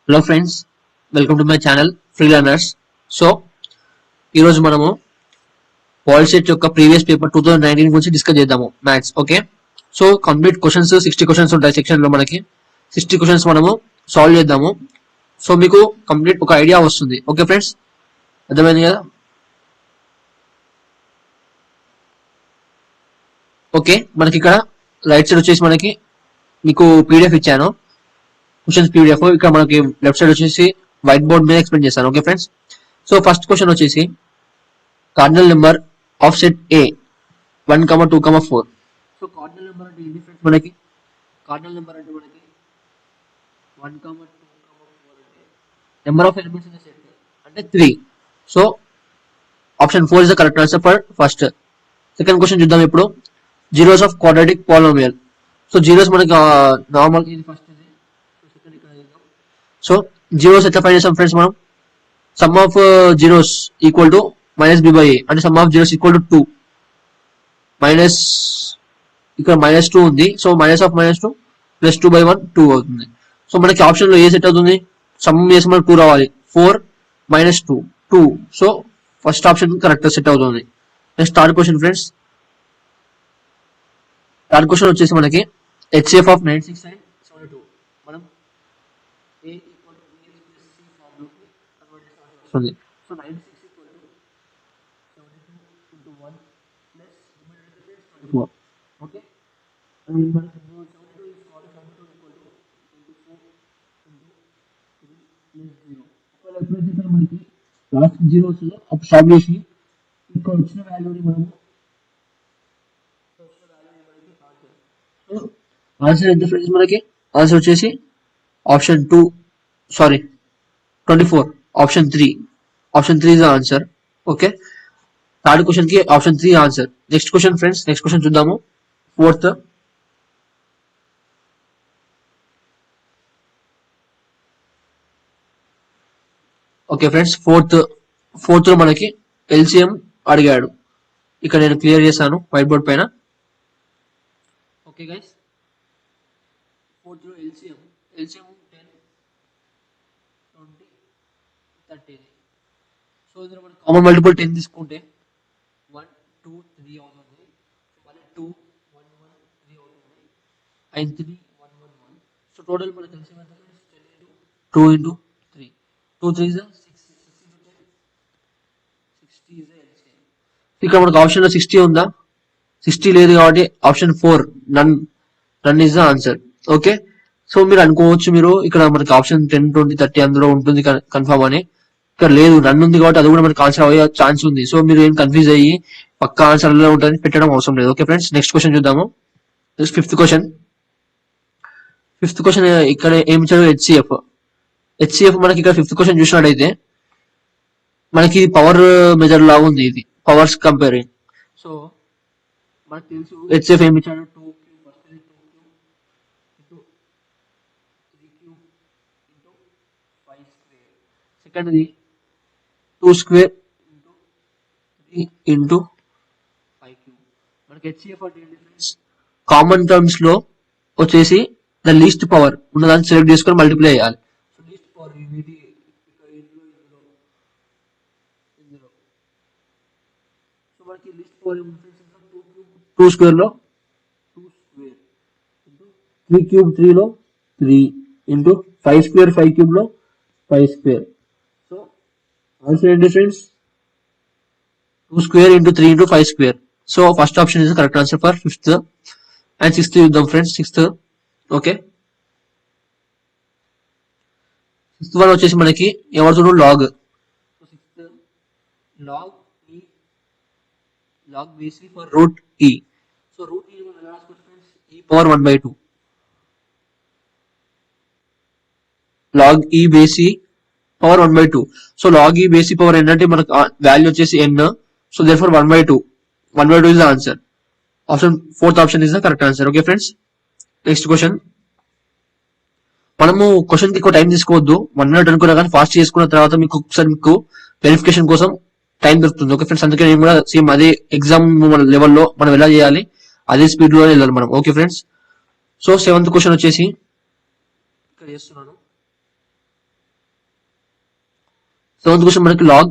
Hello friends, welcome to my channel free learners. So ఈరోజు మనము POLYCET యొక్క previous paper 2019 గురించి డిస్కస్ చేద్దాము. Maths. Okay, so complete questions 60 questions ఉంటాయి section లో. మనకి 60 క్వశ్చన్స్ మనము సాల్వ్ చేద్దాము. సో మీకు కంప్లీట్ ఒక ఐడియా వస్తుంది. ఓకే ఫ్రెండ్స్, అర్థమైంది కదా? ఓకే, మనకి ఇక్కడ రైట్ సైడ్ వచ్చేసి మనకి మీకు పీడిఎఫ్ ఇచ్చాను, క్వశ్చన్స్ పీడిఎఫ్. ఇక్కడ మనకి లెఫ్ట్ సైడ్ వచ్చేసి వైట్ బోర్డ్ మీద ఎక్స్ప్లెయిన్ చేస్తాను. Okay friends, so first question వచ్చేసి cardinal number of set A 1, 2, 4. So cardinal number అంటే ఏంటి ఫ్రెండ్స్? మనకి కార్డినల్ నెంబర్ అంటే మనకి 1, 2, 4 అంటే number of elements in the set అంటే 3. So option 4 is the correct answer for first. Second question చూద్దాం ఇప్పుడు. Zeros of quadratic polynomial. So zeros మనకి నార్మల్ ఇది ఫస్ట్. సో జీరోస్ ఎట్లా ఫైండ్ చేస్తాం ఫ్రెండ్స్? మనం some of zeros equal to -b/a అంటే some of zeros equal to 2 minus, ఇక్కడ -2 ఉంది. సో -2 + 2/1 2 అవుతుంది. సో మనకి ఆప్షన్ లో ఏ సెట్ అవుతుంది? సమ్ చేసి మనకు 2 రావాలి. 4 - 2 2. So first option correct set అవుతుంది. Next third question friends. Third question వచ్చేసి మనకి HCF ఆఫ్ 9672. మనం a = bx + c ఫార్మ్ లోకి కన్వర్ట్ చేయాల్సి వస్తుంది. So 96 = 72 × 1 plus 24. ఓకే, and మనకి 72 is called 72 = 24 × 3 + 0. ఒకవేళ ఎప్పుడైతే సార్ మనకి లాస్ట్ జీరోస్ అప్పుడు స్టాప్ చేసి ఇక్కడ వచ్చిన వాల్యూని మనము ఆన్సర్ ఎంత ఫ్రెండ్స్? మనకి ఆన్సర్ వచ్చేసి option 2, sorry 24, option 3. Option 3 is the answer. Okay, third question కి option 3 answer. Next question friends, next question చూద్దాము. ఫోర్త్. ఓకే ఫ్రెండ్స్, ఫోర్త్ లో మనకి LCM అడిగాడు. ఇక్కడ నేను క్లియర్ చేశాను వైట్ బోర్డ్ పైన. ఓకే గైస్, ఫోర్త్ లో LCM 10, 20, 30. సో ఇందులో మనం కామన్ మల్టిపుల్ 10 తీసుకుంటే 1, 2, 3 అవుతుంది. మళ్ళీ 2, 1, 1, 3 అవుతుంది. అండ్ 3, 1, 1, 1. సో టోటల్ మనకి LCM ఎంత? 10 × 2 × 3. 2 3 is 6, 6 × 10, 60 is LCM. ఇక్కడ మనకు ఆప్షన్ లో 60 ఉందా? 60 లేదు కాబట్టి option 4 none is the answer. Okay, so మీరు అనుకోవచ్చు, మీరు ఇక్కడ మనకి ఆప్షన్ 10, 20, 30 అందులో ఉంటుంది కన్ఫర్మ్ అని. ఇక్కడ లేదు, నన్ను ఉంది కాబట్టి అది కూడా మనకి ఆన్సర్ అయ్యే ఛాన్స్ ఉంది. సో మీరు ఏం కన్ఫ్యూజ్ అయ్యి పక్కా ఆన్సర్ అందులో ఉంటుంది పెట్టడం అవసరం లేదు. ఓకే ఫ్రెండ్స్, నెక్స్ట్ క్వశ్చన్ చూద్దాము. Fifth question. ఇక్కడ ఏమి ఇచ్చాడు? HCF మనకి ఇక్కడ ఫిఫ్త్ క్వశ్చన్ చూసినట్టయితే మనకి ఇది పవర్ మెజర్ లాగా ఉంది, ఇది పవర్స్ కంపేరింగ్. సో మనకు తెలుసు HCF ఏమి ఇచ్చాడు? 2 cube, first 2 cube into 3 cube into 5 square. Second 2 square into 3 into 5 cube. మనకి HCF అంటే ఏంటి ఫ్రెండ్స్? కామన్ టర్మ్స్ లో వచ్చేసి ద లీస్ట్ పవర్ ఉన్నదాన్ని సెలెక్ట్ చేసుకొని మల్టిప్లై చేయాలి. సో లీస్ట్ పవర్ ఇది ఇందులో. సో మనకి లీస్ట్ పవర్ 2 స్క్వేర్ లో 2 స్క్వేర్ ఇంటూ 3 క్యూబ్ 3 లో 3 ఇంటూ 5 స్క్వేర్ 5 క్యూబ్ లో 5 స్క్వేర్. సో ఆన్సర్ ఏంటి friends? 2 square into 3 into 5 square. So first option is correct answer for fifth. And sixth చూద్దాం friends. Okay, sixth one వచ్చేసి మనకి ఎవరితో log. So సిక్స్త్ log BC for root E. So root E మనం ఎలా రాసుకోవచ్చు friends? e⁻1/2. log E base power 1/2. So log E base power n అంటే మనకు వాల్యూ వచ్చేసి n. So therefore 1/2 is the answer. Fourth option is the correct answer. Okay friends, next question. మనము question కి ఎక్కువ time తీసుకోవద్దు. 1 minute అనుకున్నా కానీ fast చేసుకున్న తర్వాత మీకు ఒకసారి మీకు వెరిఫికేషన్ కోసం టైం దొరుకుతుంది. ఓకే ఫ్రెండ్స్, అందుకే నేను కూడా సేమ్ అదే ఎగ్జామ్ లెవెల్లో మనం ఎలా చేయాలి అదే స్పీడ్ లో వెళ్ళాలి మనం. Okay friends, so seventh question వచ్చేసి ఇక్కడ చేస్తున్నాను. సెవెంత్ క్వశ్చన్ మనకి log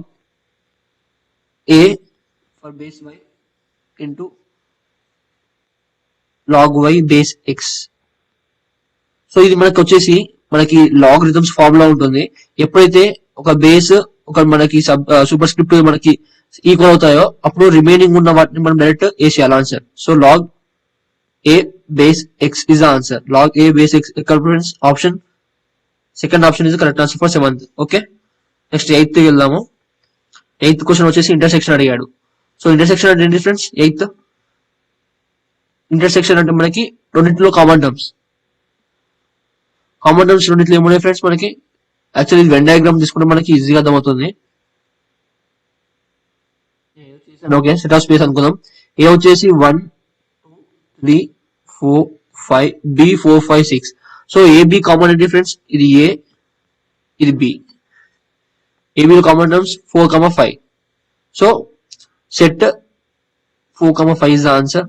A for base Y into log Y base X. So ఇది మనకి వచ్చేసి మనకి లాగరిథమ్స్ ఫార్ములా ఉంటుంది. ఎప్పుడైతే ఒక బేస్ ఒక మనకి సూపర్ స్క్రిప్ట్ మనకి ఈక్వల్ అవుతాయో అప్పుడు రిమైనింగ్ ఉన్న వాటిని మనం డైరెక్ట్ వేసేయాలి answer. So log a base x is the answer. Log a base x ఎక్కడ friends? Option second option is correct answer for seventh. Okay, next eighth వెళ్దాము. ఎయిత్ క్వశ్చన్ వచ్చేసి ఇంటర్సెక్షన్ అడిగాడు. సో ఇంటర్సెక్షన్ అంటే ఏంటి friends? Eighth intersection అంటే మనకి రెండింటిలో common terms. Common terms రెండింటిలో ఏమున్నాయి ఫ్రెండ్స్ మనకి? యాక్చువల్లీ వెన్ డయాగ్రామ్ తీసుకుంటే మనకి ఈజీగా అర్థమవుతుంది. ఓకే, సెట్ ఆఫ్ స్పేస్ అనుకుందాం. ఏ వచ్చేసి 1 2 3 4 5 బి 4 5 6. సో ఏబి కామన్ ఏంటి ఫ్రెండ్స్? ఇది ఏ, ఇది బి. ఏబిలో common terms 4 5. So set 4 5 is the answer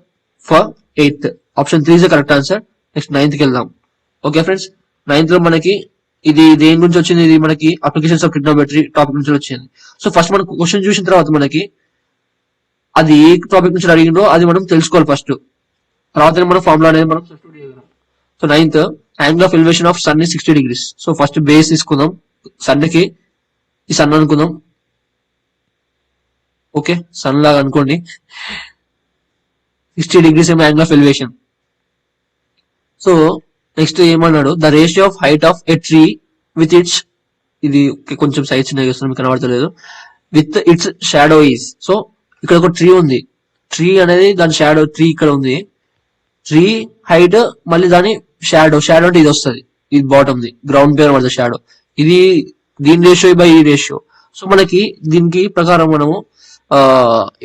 for eighth. Option 3 is the correct answer. Next ninth కి వెళ్దాం. ఓకే ఫ్రెండ్స్, నైన్త్ లో మనకి ఇది దేని గురించి వచ్చింది? ఇది మనకి అప్లికేషన్స్ ఆఫ్ ట్రిగ్నోమెట్రీ టాపిక్ నుంచి వచ్చింది. సో ఫస్ట్ మనం క్వశ్చన్ చూసిన తర్వాత మనకి అది ఏ టాపిక్ నుంచి అడిగిందో అది మనం తెలుసుకోవాలి ఫస్ట్. తర్వాత మనం ఫార్ములా అనేది మనం సబ్స్టిట్యూట్ చేయగలం. So ninth, angle of elevation of sun 60 degrees. So first base తీసుకుందాం. సన్ కి ఈ సన్ అనుకుందాం. ఓకే, సన్ లాగా అనుకోండి. 60 degrees ఏమో angle of elevation. So next ఏమన్నాడు? The ratio of height of a tree with its, ఇది కొంచెం సైజ్ చిన్నగా మీకు కనబడతలేదు, with its shadow is. So ఇక్కడ ఒక ట్రీ ఉంది. ట్రీ అనేది దాని షాడో, ట్రీ ఇక్కడ ఉంది. ట్రీ హైట్ మళ్ళీ దాని షాడో, షాడో అంటే ఇది వస్తుంది, ఇది బాటమ్ ది గ్రౌండ్ పేరు పడుతుంది షాడో. ఇది దీని రేషియో బై ఈ రేషియో. సో మనకి దీనికి ప్రకారం మనము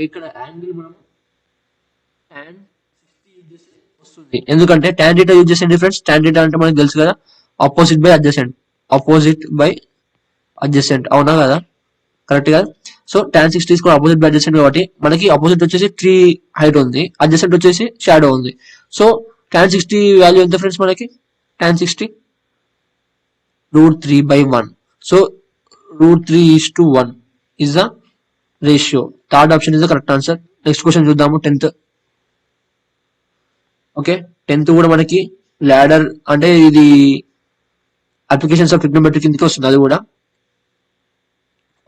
ఇక్కడ యాంగిల్ మనం వస్తుంది. ఎందుకంటే tan θ యూజ్ చేసే డిఫరెన్స్. tan θ అంటే మనకి తెలుసు కదా, opposite by adjacent. Opposite by adjacent, అవునా కదా? కరెక్ట్ కదా? సో tan 60 కూడా ఆపోజిట్ బై అడ్జసెంట్ కాబట్టి మనకి ఆపోజిట్ వచ్చేసి ట్రీ హైట్ ఉంది, అడ్జసెంట్ వచ్చేసి షాడో ఉంది. సో tan 60 వాల్యూ ఎంత ఫ్రెండ్స్ మనకి? tan 60 √3/1. So √3:1 is the ratio. Third option is the correct answer. Next question చూద్దాము, 10th. ఓకే, 10th కూడా మనకి లాడర్ అంటే ఇది అప్లికేషన్స్ ఆఫ్ ట్రిగ్నోమెట్రీ కిందకి వస్తుంది అది కూడా.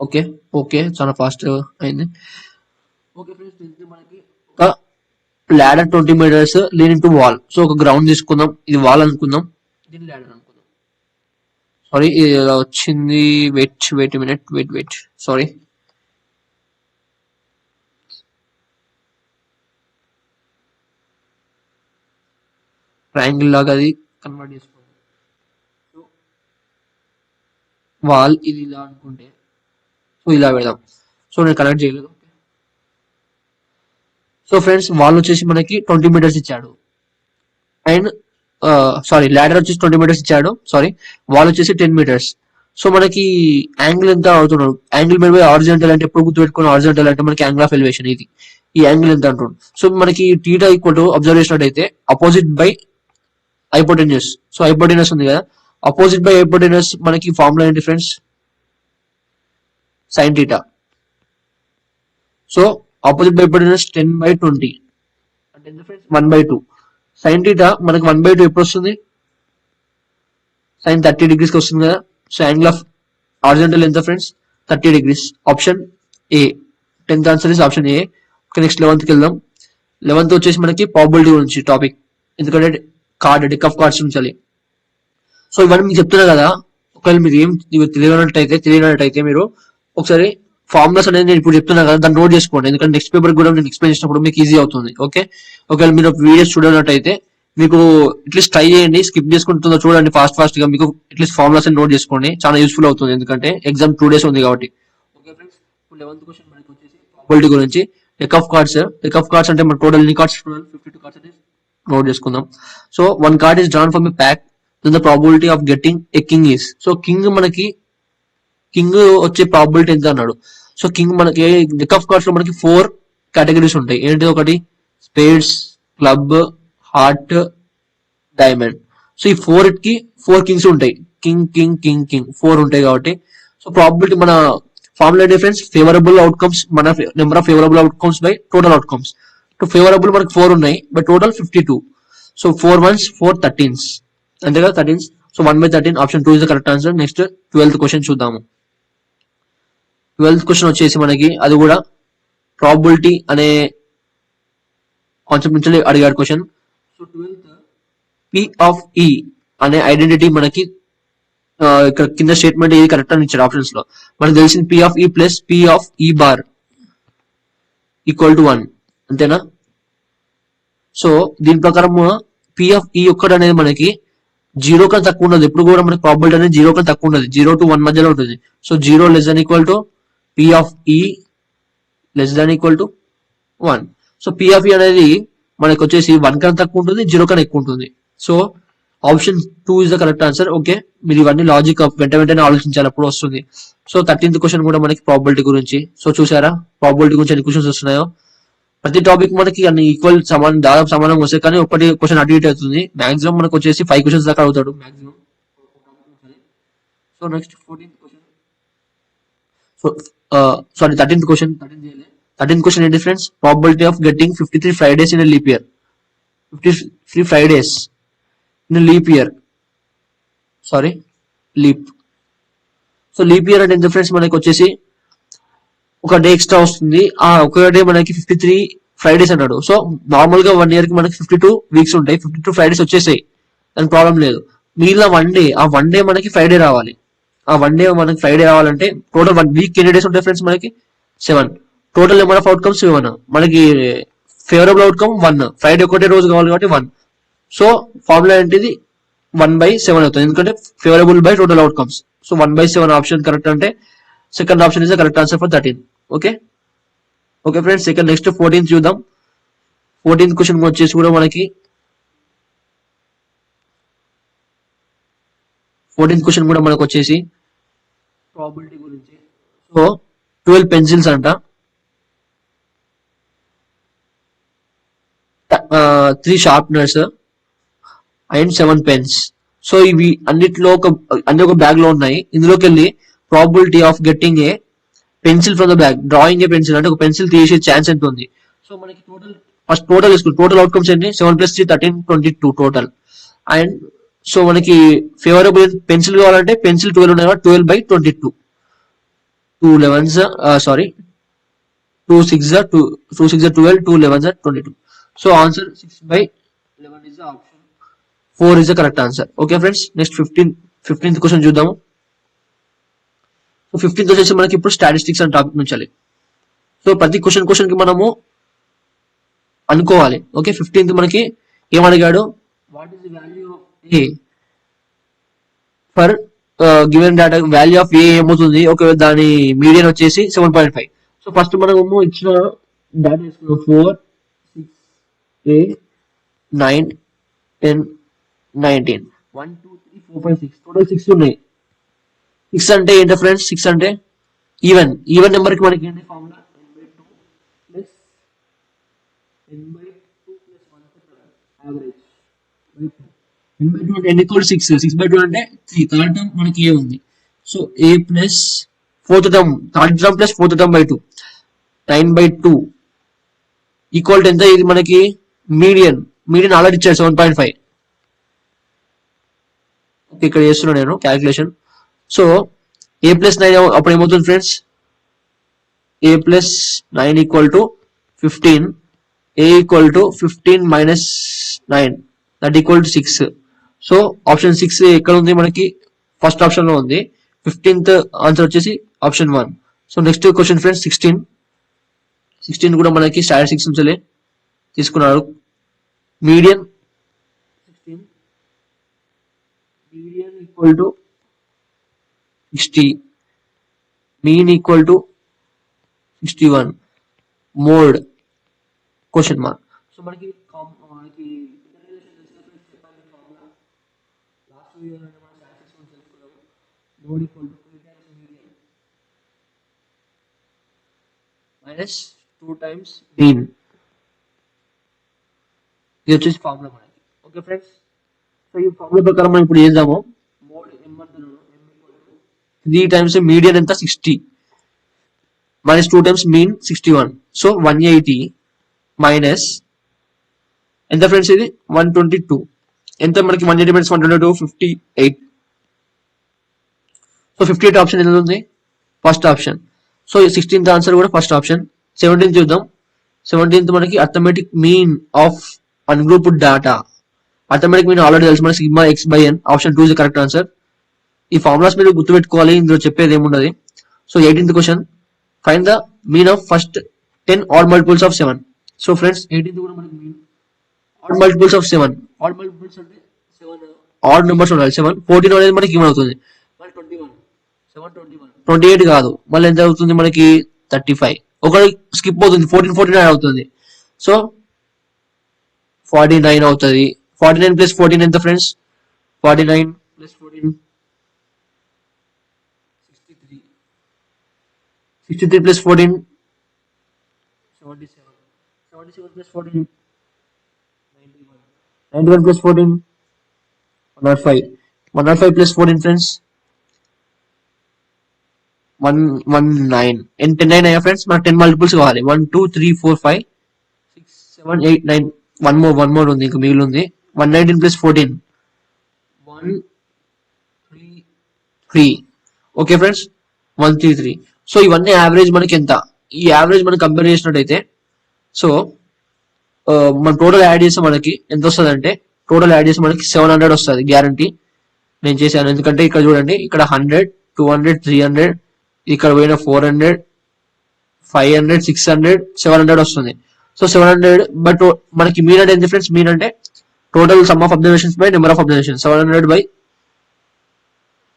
ఓకే ఓకే, చాలా ఫాస్ట్ అయింది. ఓకే ఫ్రెండ్స్, మనకి ఒక ladder 20 meters leaning to wall. So ఒక గ్రౌండ్ తీసుకుందాం, ఇది వాల్ అనుకుందాం, దీన్ని లాడర్ అనుకుందాం. సారీ ఇలా వచ్చింది, వెయిట్ మినిట్, సారీ. ట్రయాంగిల్ లాగా అది కన్వర్ట్ చేసుకోండి. సో వాల్ ఇది ఇలా అనుకుంటే, సో ఇలా పెడదాం. సో నేను కనెక్ట్ చేయలేదు. సో ఫ్రెండ్స్, వాల్ వచ్చేసి మనకి 20 meters ఇచ్చాడు. అండ్ సారీ, లాడర్ వచ్చేసి 20 meters ఇచ్చాడు. సారీ, వాల్ వచ్చేసి 10 meters. సో మనకి యాంగిల్ ఎంత అవుతున్నాడు? యాంగిల్ మీద హారిజాంటల్ అంటే ఎప్పుడు గుర్తుపెట్టుకుని, హారిజాంటల్ అంటే మనకి యాంగిల్ ఆఫ్ ఎలివేషన్. ఇది ఈ యాంగిల్ ఎంత అంటున్నాడు? సో మనకి θ ఈక్వల్ టు అబ్జర్వ్ చేసినట్టయితే opposite by hypotenuse. So hypotenuse ఉంది కదా, అపోజిట్ బై హైపోటెన్యూస్ మనకి ఫార్ములా ఏంటి friends? sin θ. So opposite by hypotenuse 10/20 అంటే ఎంత ఫ్రెండ్స్? 1/2. sin θ మనకి 1/2 ఎప్పుడు వస్తుంది? sin 30 degrees కి వస్తుంది కదా. సో యాంగిల్ ఆఫ్ హారిజాంటల్ ఎంత friends? 30 degrees. Option A. 10th answer is option A. Next 11th కి వెళ్దాం. 11th వచ్చేసి మనకి ప్రాబబిలిటీ గురించి టాపిక్, ఎందుకంటే డెక్ ఆఫ్ కార్డ్స్ ఉంచాలి. సో ఇవన్నీ మీకు చెప్తున్నా కదా, ఒకవేళ మీరు ఏం తెలియనట్టయితే మీరు ఒకసారి ఫార్ములాస్ అనేది నేను ఇప్పుడు చెప్తున్నా కదా, దాన్ని నోట్ చేసుకోండి. ఎందుకంటే నెక్స్ట్ పేపర్ కూడా నేను ఎక్స్ప్లెయిన్ చేసినప్పుడు మీకు ఈజీ అవుతుంది. ఓకే, ఒకవేళ మీరు వీడియోస్ చూడనట్టయితే మీకు అట్లీస్ట్ ట్రై చేయండి, స్కిప్ చేసుకుంటుందో చూడండి ఫాస్ట్ గా. మీకు అట్లీస్ట్ ఫార్ములాస్ నోట్ చేసుకోండి, చాలా యూస్ఫుల్ అవుతుంది. ఎందుకంటే ఎగ్జామ్ 2 days ఉంది కాబట్టి. ఓకే ఫ్రెండ్స్, 11th క్వశ్చన్ మనకి వచ్చేసి ప్రాబబిలిటీ గురించి. డెక్ ఆఫ్ కార్డ్స్ అంటే మన టోటల్ ఎన్ని కార్డ్స్? 52 కార్డ్స్ అనేది నోట్ చేసుకుందాం. So 1 card is drawn from a pack, then the probability of getting a king is. So king వచ్చే ప్రాబబిలిటీ ఎంత అన్నాడు. సో కింగ్ మనకి డెక్ ఆఫ్ కార్డ్స్ లో మనకి 4 కేటగిరీస్ ఉంటాయి. ఏంటి? ఒకటి spades, club, heart, diamond. So ఈ 4 కింగ్స్ ఉంటాయి. కింగ్ 4 ఉంటాయి కాబట్టి సో ప్రాబబిలిటీ మన ఫార్ములా డిఫరెన్స్ ఫేవరబుల్ అవుట్కమ్స్ మన number of favourable outcomes by total outcomes. Favourable మనకి 4 ఉన్నాయి but total 52. So 4 1s 4 13s అంతే కదా 13s. So 1/13 option 2 is the correct answer. Next 12th question చూద్దాము. 12th క్వశ్చన్ వచ్చేసి మనకి అది కూడా ప్రాబబిలిటీ అనే కాన్సెప్ట్ నుంచి అడిగాడు question. So 12th P of ఈ అనే ఐడెంటిటీ మనకి ఇక్కడ కింద స్టేట్మెంట్ ఏది కరెక్ట్ అని ఇచ్చాడు ఆప్షన్స్ లో. మనకు తెలిసింది పి ఆఫ్ ఈ ప్లస్ పి ఆఫ్ ఈ బార్ ఈక్వల్ టు 1 అంతేనా. సో దీని ప్రకారం పి ఆఫ్ ఈ ఒక్కటి అనేది మనకి 0 కన్నా తక్కువ ఉండదు. ఎప్పుడు కూడా మనకి ప్రాబిలిటీ అనేది 0 కన్నా తక్కువ ఉండదు, 0 to 1 మధ్యలో ఉంటుంది. So 0 less than equal to P of E less than equal to 1. So P of E అనేది మనకి వచ్చేసి 1 కన్నా తక్కువ ఉంటుంది, 0 కన్నా ఎక్కువ ఉంటుంది. So option 2 is the correct answer. Okay, మీరు ఇవన్నీ లాజిక్ వెంటనే ఆలోచించాలి అప్పుడు వస్తుంది. సో 13th క్వశ్చన్ కూడా మనకి ప్రాబిలిటీ గురించి. సో చూసారా ప్రాబిలిటీ గురించి ఎన్ని క్వశ్చన్స్ వస్తున్నాయో. ప్రతి టాపిక్ మనకి అన్ని ఈక్వల్ దాదాపు సమానంగా వస్తాయి, కానీ ఒకటి క్వశ్చన్ అటు ఇటు అవుతుంది. మాక్సిమం మనకు వచ్చేసి 5 క్వశ్చన్స్ దాకా అవుతాడు maximum. So next 14th question. So sorry 13th question. 13th question ఏంటి friends? Probability of getting 53 Fridays in leap year. 53 Fridays in leap year, sorry leap. So leap year అంటే ఎంత ఫ్రెండ్స్? మనకి వచ్చేసి ఒక డే ఎక్స్ట్రా వస్తుంది. ఆ ఒక day మనకి 53 ఫ్రైడేస్ అన్నాడు. సో నార్మల్ గా 1 ఇయర్ కి మనకి 52 వీక్స్ ఉంటాయి, 52 ఫ్రైడేస్ వచ్చేసాయి, దాని ప్రాబ్లం లేదు. మిగిలిన 1 డే, ఆ 1 డే మనకి ఫ్రైడే రావాలి. ఆ 1 డే మనకి ఫ్రైడే రావాలంటే టోటల్ 1 వీక్ ఎన్ని డేస్ ఉంటాయి ఫ్రెండ్స్? మనకి 7. Total number of outcomes 7. మనకి ఫేవరబుల్ అవుట్కమ్ 1, ఫ్రైడే ఒకటే రోజు కావాలి కాబట్టి 1. సో ఫార్ములా ఏంటిది? 1/7 అవుతుంది, ఎందుకంటే favourable by total outcomes. So 1/7 option correct అంటే second option is the correct answer for 13. Okay okay friends, second next 14th చూద్దాం. 14th క్వశ్చన్ వచ్చేసి కూడా మనకి 14th క్వశ్చన్ కూడా మనకు వచ్చేసి ప్రాబిలిటీ గురించి. సో 12 పెన్సిల్స్ అంట, 3 షార్ప్నర్స్ అండ్ 7 పెన్స్. సో ఇవి అన్ని ఒక బ్యాగ్ లో ఉన్నాయి. ఇందులోకి వెళ్ళి probability of getting a pencil from the bag, drawing A pencil అంటే ఒక పెన్సిల్ తీసే ఛాన్స్ ఎంత ఉంది. సో మనకి టోటల్ తీసుకుంటాం. టోటల్ అవుట్కమ్స్ ఏంటి? 7 + 3 13 22 టోటల్. అండ్ సో మనకి ఫేవరబుల్ పెన్సిల్ కావాలంటే పెన్సిల్ 12 ఉన్నాయి కాబట్టి 12/22. 2 11s sorry 2 6 2 6 12, 2 11s 22. So answer 6/11 is the option 4 is the correct answer. Okay friends, next 15th question చూద్దాము. సో 15th వచ్చేసి మనకి ఇప్పుడు స్టాటిస్టిక్స్ అనే టాపిక్ నుంచి. సో ప్రతి క్వశ్చన్ కి మనము అనుకోవాలి. ఓకే, 15th మనకి ఏమడిగాడు? What is the value of a for given data. Value of a ఏమవుతుంది? ఒకవేళ దాని మీడియన్ వచ్చేసి 7.5. సో ఫస్ట్ మనము ఇచ్చిన డేటా తీసుకున్నాం 4 6 8 9 10 19 1 2 3 4 5 6 టోటల్ 6 ఉన్నాయి. 6 అంటే ఏంటి ఫ్రెండ్స్? 6 అంటే ఈవెన్ నెంబర్ కి మనకి ఏంటి formula? n/2 plus n/2 plus 1 average. n/2 అంటే n = 6, 6/2 అంటే 3. థర్డ్ టర్మ్ మనకి ఏ ఉంది. So a plus fourth term, third term plus fourth term by 2, 9/2 equal to ఎంత? ఇది మనకి మీడియన్ ఆల్రెడీ ఇచ్చాడు 7.5. ఓకే, ఇక్కడ చేస్తున్నా నేను క్యాలిక్యులేషన్. సో a + 9 అప్పుడు ఏమవుతుంది friends? a + 9 = 15. a = 15 - 9 that equal to 6. So option 6 ఎక్కడ ఉంది? మనకి ఫస్ట్ ఆప్షన్ లో ఉంది. 15th ఆన్సర్ వచ్చేసి option 1. So next question friends 16 కూడా మనకి స్టాటిస్టిక్స్ నుంచి తీసుకున్నాడు. Median equal to 60, mean equal to 61, mode question mark. So మనకి mode equal to minus 2 times mean. ఇది వచ్చేసి ఫార్ములా మనకి. ఓకే ఫ్రెండ్స్, సో ఈ ఫార్ములా ప్రకారం మనం ఇప్పుడు చేద్దాము. మోడ్ m 3 టైమ్స్ మీడియన్ ఎంత? 60. minus 2 times mean 61. So 180 minus ఎంత ఫ్రెండ్స్ ఇది 122. ఎంత మనకి 180 minus 122 58. సో 58 ఆప్షన్ ఎంత ఉంది? First option. So 16th answer కూడా ఫస్ట్ ఆప్షన్. 17th చూద్దాం. 17th మనకి arithmetic mean of ungrouped data. Arithmetic mean already తెలుసు మనకి sigma X by N. Option 2 is correct answer. ఈ ఫార్ములాస్ మీరు గుర్తుపెట్టుకోవాలి, ఇందులో చెప్పేది ఏమున్నది. So 18th question, find the mean of first 10 odd multiples of 7. So friends 18th కూడా మనకి mean odd multiples of 7. Odd multiples అంటే 7 ఆడ్ నెంబర్స్ ఉండాలి. 7 14 అనేది మనకి ఏమవుతుంది? 21 7 21 28 కాదు, మళ్ళీ ఎంత అవుతుంది మనకి 35. ఒకటి స్కిప్ అవుతుంది, 14 49 అవుతుంది. సో 49 అవుతుంది. 49 ప్లస్ 14 ఎంత friends? 49 plus 14 63. 63 plus 14 77. 77 plus 14 91. 91 plus 14 105. 105 plus 14 friends 119. 10 అయ్యా ఫ్రెండ్స్, మనకు 10 మల్టిపుల్స్ కావాలి. 1 2 3 4 5 6 7 8 9. వన్ మోర్ ఉంది, ఇంకా మిగిలి ఉంది. 119 ప్లస్ 14 133. Okay friends, 133. సో ఇవన్నీ యావరేజ్ మనకి ఎంత? ఈ యావరేజ్ మనం కంపేర్ చేసినట్టయితే సో మనం టోటల్ యాడ్ చేస్తే మనకి ఎంత వస్తుంది అంటే, టోటల్ యాడ్ చేస్తే మనకి 700 వస్తుంది గ్యారంటీ. నేను చేశాను, ఎందుకంటే ఇక్కడ చూడండి, ఇక్కడ 100 200 300, ఇక్కడ పోయిన 400 500 600 700 వస్తుంది. సో 700, బట్ మనకి మీన్ అంటే ఎంత ఫ్రెండ్స్? మీన్ అంటే total some of observations by number of observation. 700 by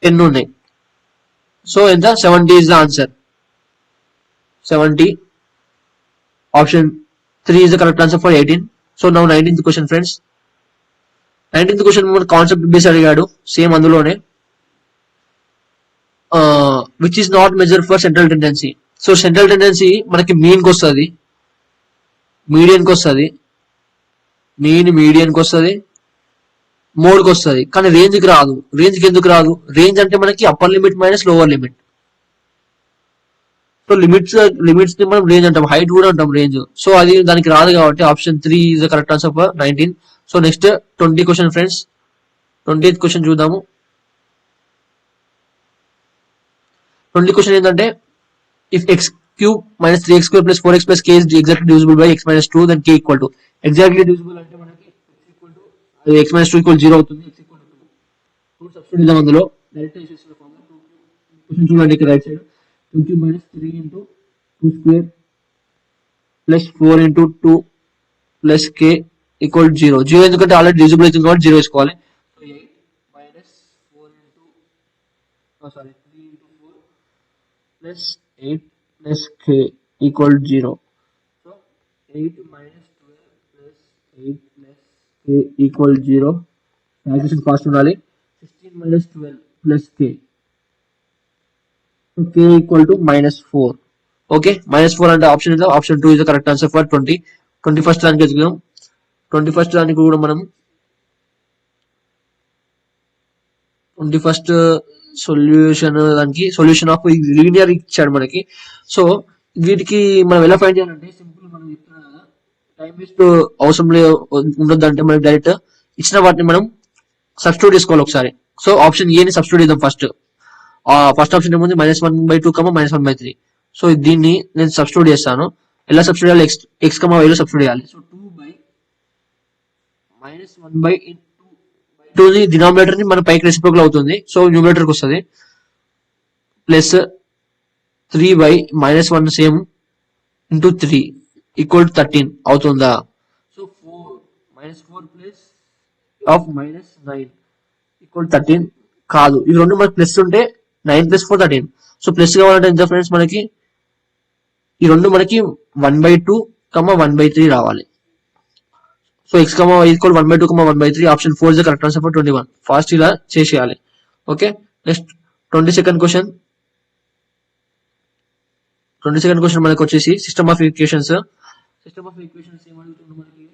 10 ఉన్నాయి. సో ఎంత? 70 is the answer. 70. Option 3 is the correct answer for 18. So now 19th question friends. 19th question మన concept base అడిగాడు, same అందులోనే. Which is not measure for central tendency. So central tendency మనకి mean కి వస్తుంది, median కి వస్తుంది, median కి వస్తుంది, మోడ్ కి వస్తుంది, కానీ రేంజ్ కి రాదు. రేంజ్ కి ఎందుకు రాదు? రేంజ్ అంటే మనకి upper limit minus lower limit. So limits ని మనం రేంజ్ అంటాం, హైట్ కూడా అంటాం రేంజ్. సో అది దానికి రాదు కాబట్టి option 3 is the correct answer for 19. So next 20 question friends. 20th question చూద్దాము. 20 క్వశ్చన్ ఏంటంటే, if X cube minus 3x square plus 4x plus k is exactly divisible by x minus 2, then k equal to. Exactly divisible అంటే మనకి x minus 2 equal 0 అవుతుంది. x equal to 2 substitute చేద్దాం అందులో. Direct చేసేసిన formula 2 cube చూడండి ఇక్కడ right side. 2 cube minus 3 into 2 square plus 4 into 2 plus k equal 0. 0 ఎందుకంటే already divisible అవుతుంది కాబట్టి 0 వేసుకోవాలి. So 8 minus 4 into 3 into 4 plus 8 plus k equal 0. So 8 minus 12 plus 8 plus k equal 0. Calculation fast ఉండాలి. 16 minus 12 plus k. So k equal to minus 4. Okay, minus 4 అంటే option is option 2 is the correct answer for 20. 21st దానికి వెతుకుదాం. 21st దానికి కూడా మనం 21st solution, దానికి solution of linear ఇచ్చాడు మనకి. So వీటికి మనం ఎలా ఫైండ్ చేయాలంటే, సింపుల్ మనం చెప్తున్నాం కదా, టైం వేస్ట్ అవసరం ఉండొద్దు అంటే మనకి డైరెక్ట్ ఇచ్చిన వాటిని మనం సబ్స్టిట్యూట్ చేసుకోవాలి ఒకసారి. సో ఆప్షన్ ఏ ని సబ్స్టిట్యూట్ చేద్దాం ఫస్ట్. ఫస్ట్ ఆప్షన్ ఏముంది? -1/2 -1/3. సో దీన్ని నేను సబ్స్టిట్యూట్ చేస్తాను. ఎలా సబ్స్టిట్యూట్ చేయాలి? x, y లో సబ్స్టిట్యూట్ చేయాలి. సో 2/-1/2 ని డినామినేటర్ ని మన పైకి రెసిప్రోకల్ అవుతుంది. సో న్యూమరేటర్ కి వస్తుంది. ప్లస్ 3/-1 సేమ్ ఇంటూ 3 ఈక్వల్ 13 అవుతుందా? సో 4 ప్లస్ ఆఫ్ -9 ఈక్వల్ 13 కాదు. ఇవి రెండు మనకి ప్లస్ ఉంటే 9 + 4 13. సో ప్లస్ కావాలంటే ఎంత ఫ్రెండ్స్? మనకి ఈ రెండు మనకి 1/2, 1/3 రావాలి. So x, y equal 1/2, 1/3. Option 4 is the correct answer for 21. Fast ఇలా చేసేయాలి. Okay, next 22nd question. 22nd question మనకి వచ్చేసి system of equations. System of equations ఏమడుగుతుంది మనకి?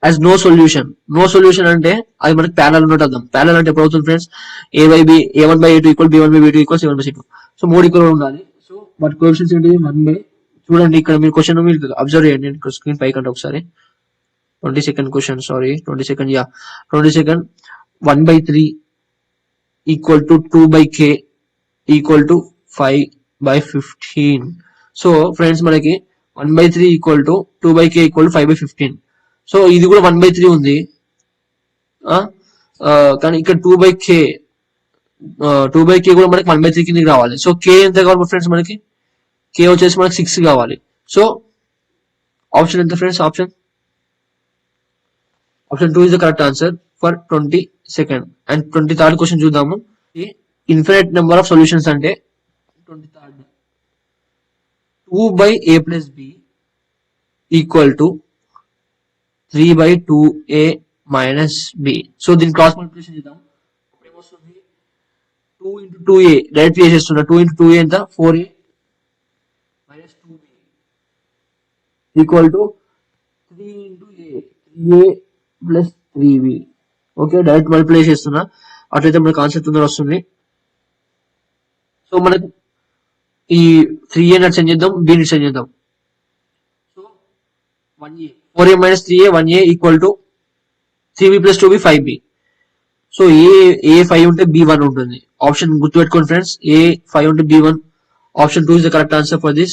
Has no solution. No solution అంటే అది మనకి ప్యారలల్ ఉన్నట్టు అర్థం. ప్యారలల్ అంటే ఎప్పుడు అవుతుంది friends? a1/b, a1/a2 equal b1/b2 equal c1/c2. So 3 equal ఉండాలి. సో వాటి కోఎఫిషియన్స్ ఏంటి 1 బై చూడండి ఇక్కడ మీరు క్వశ్చన్ మీరు అబ్జర్వ్ చేయండి నేను స్క్రీన్ పై కంటే ఒకసారి 22nd question sorry 22nd 22nd 1 by 3 equal to 2 by k equal to 5 by 15. So friends మనకి 1 by 3 equal to 2 by k equal to 5 by 15. So ఇది కూడా 1 by 3 ఉంది కానీ ఇక్కడ 2 by k 2 by k కూడా మనకి 1 by 3 కిందకి రావాలి. సో k ఎంత కావాలి ఫ్రెండ్స్ మనకి k వచ్చేసి మనకి 6 కావాలి. సో ఆప్షన్ ఎంత friends option 2 is the correct answer for 22nd. And 23rd question చూద్దాము. ఇన్ఫినిట్ నెంబర్ ఆఫ్ సొల్యూషన్స్ అంటే 23rd 2 by a plus b equal to 3 by 2a minus b. So దీని cross multiplication చేద్దాం. ఏమొస్తుంది 2 into 2a direct చేసేస్తున్నా. 2 into 2a ఎంత 4a minus 2b equal to 3 into a 3a plus 3b. Okay direct multiply చేస్తున్నా. అట్లయితే మనకు answer తొందర వస్తుంది. So మనకు ఈ 3a ని చేంజ్ చేద్దాం, b ని చేంజ్ చేద్దాం. So 1a 4a minus 3a 1a equal to 3b plus 2b 5b. So a 5 ఉంటే b 1 ఉంటుంది. ఆప్షన్ గుర్తుపెట్టుకోండి ఫ్రెండ్స్, a 5 ఉంటే b 1. Option 2 is the correct answer for this.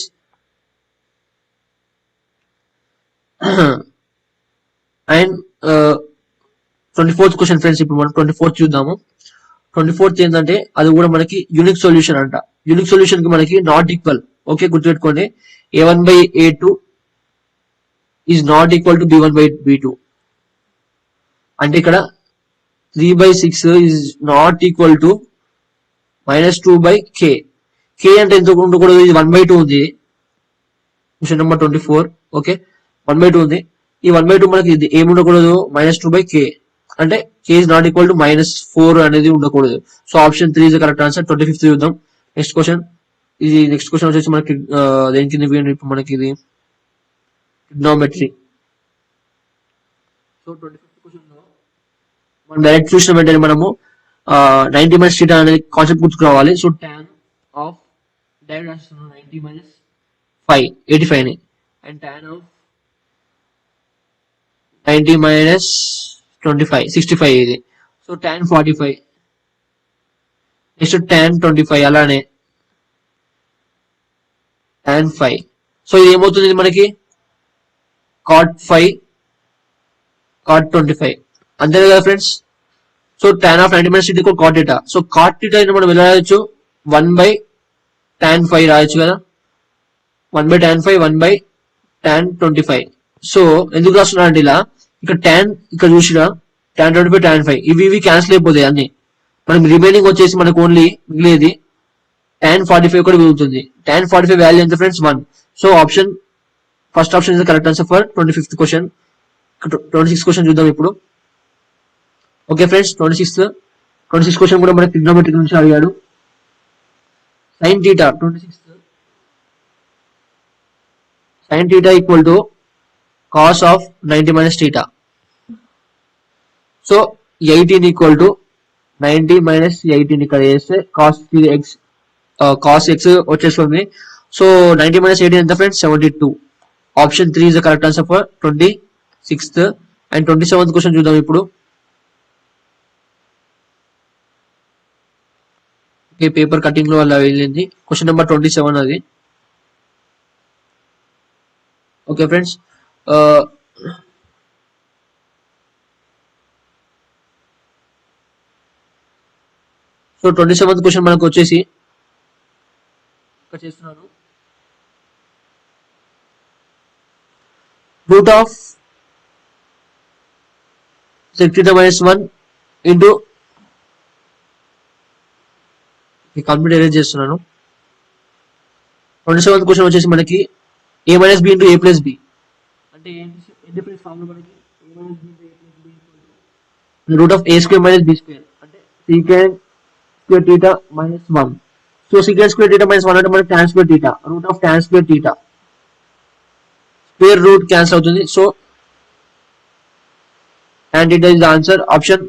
And 24th question friends, ఇప్పుడు మనం 24th చూద్దాము. 24th ఏంటంటే అది కూడా మనకి యూనిక్ సొల్యూషన్ అంట. యూనిక్ సొల్యూషన్ కి మనకి నాట్ ఈక్వల్. ఓకే గుర్తుపెట్టుకోండి, a1 by a2 is not equal to b1 by b2. అంటే ఇక్కడ 3 by 6 is not equal to -2 by k. k అంటే ఎంత ఉండకూడదు, ఇది 1 by 2 ఉంది. Question number 24. ఓకే 1 by 2 ఉంది. ఈ 1 by 2 మనకి ఇది ఏమి ఉండకూడదు, -2 by k. అంటే k is not equal to -4 అనేది ఉండకూడదు. So option 3 is the correct answer. 25th చూద్దాం. నెక్స్ట్ క్వశ్చన్ వచ్చేసి మనకి దేని కింద ఇప్పుడు మనకి ఇది ట్రిగ్నోమెట్రీ. సో 25th క్వశ్చన్ లో మనం డైరెక్ట్ చూసిన వెంటనే మనము 90 minus θ అనేది కాన్సెప్ట్ గుర్తుకు రావాలి. సో tan ఆఫ్ డైరెక్ట్ రాస్తున్నాం 90 minus 5 85 ని, అండ్ tan ఆఫ్ 90 minus 25 65 ఇది. సో tan 45 నెక్స్ట్ tan 25 అలానే tan 5. సో ఇది ఏమవుతుంది మనకి cot 5 cot 25 అంతే కదా friends. So tan of 90 minus θ cot θ. So cot θ మనం ఎలా రాయొచ్చు, 1 by tan 5 రాయొచ్చు కదా. 1 by tan 5 1 by tan 25. So ఎందుకు రాస్తున్నా అంటే ఇలా ఇక్కడ tan ఇక్కడ చూసినా tan 25 tan 5 ఇవి క్యాన్సిల్ అయిపోతాయి అన్ని. మనకి రిమైనింగ్ వచ్చేసి మనకు ఓన్లీ మిగిలేది tan 45 కూడా మిగులుతుంది. tan 45 వాల్యూ ఎంత friends 1. So option first option is the correct answer for 25th question. 26th question చూద్దాం ఇప్పుడు. ఓకే ఫ్రెండ్స్ 26th క్వశ్చన్ కూడా మనకి ట్రిగ్నోమెట్రీ నుంచి అడిగాడు. sin θ 26th sin θ equal to cos of 90 minus θ. So 18 equal to 90 minus 18 ఇక్కడ వేస్తే cos x వచ్చేస్తుంది. So 90 minus 18 ఎంత friends 72. Option 3 is the correct answer for 26th. And 27th question చూద్దాం ఇప్పుడు. ఓకే పేపర్ కటింగ్ లో అలా వెళ్ళింది. క్వశ్చన్ నెంబర్ 27 అది. Okay friends so 27th question మనకు వచ్చేసి ఇక్కడ చేస్తున్నాను. Root of sec θ minus 1 into complete arrange చేస్తున్నాను. 27th క్వశ్చన్ వచ్చేసి మనకి a minus b into a plus b అంటే ఏంటి ఫ్రెండ్స్ ఫార్ములా మనకి a minus b into a plus b root of a square minus b square అంటే secant square theta minus 1. So secant square theta minus 1 అంటే మనకి tan square theta root of tan square theta square root cancel అవుతుంది. So and it is the answer option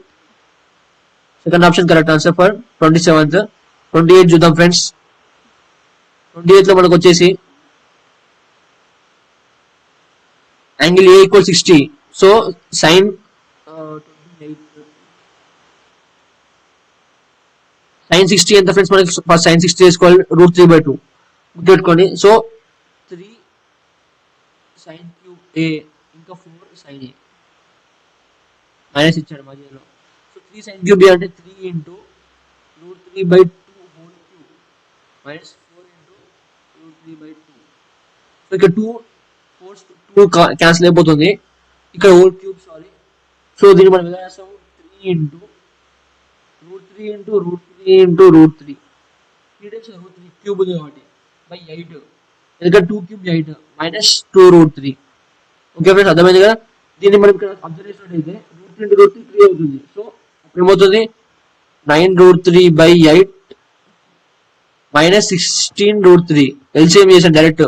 second option correct answer for 27th. 28 చూద్దాం friends. 28 లో మనకు వచ్చేసి angle A equal 60. So sine 60 ఎంత friends? మనకి first sign 60 చేసుకోవాలి, √3/2 గుర్తుపెట్టుకోండి. So 3 sine cube ఏ ఇంకా 4 సైన్ ఏ మైనస్ ఇచ్చాడు మధ్యలో. సో 3 సైన్ క్యూబ్ ఏ అంటే 3 into √3/2 whole cube minus 4 into √3/2. So ఇక్కడ 2 క్యాన్సిల్ అయిపోతుంది, ఇక్కడ హోల్ క్యూబ్ సారీ. సో దీన్ని మనం ఎలా రాస్తాము? 3 into √3 into √3 into √3 3 times √3 cube ఉంది కాబట్టి బై 8, ఎందుకంటే 2 క్యూబ్ 8 మైనస్ 2 √3. ఓకే ఫ్రెండ్స్, అర్థమైంది కదా? దీన్ని మనం ఇక్కడ అబ్జర్వ్ చేసినట్టయితే √3 ఇంటూ √3 3 అవుతుంది. సో అప్పుడు ఏమవుతుంది? 9√3/8 మైనస్ 16√3. ఎల్సిఎం చేసాను డైరెక్ట్.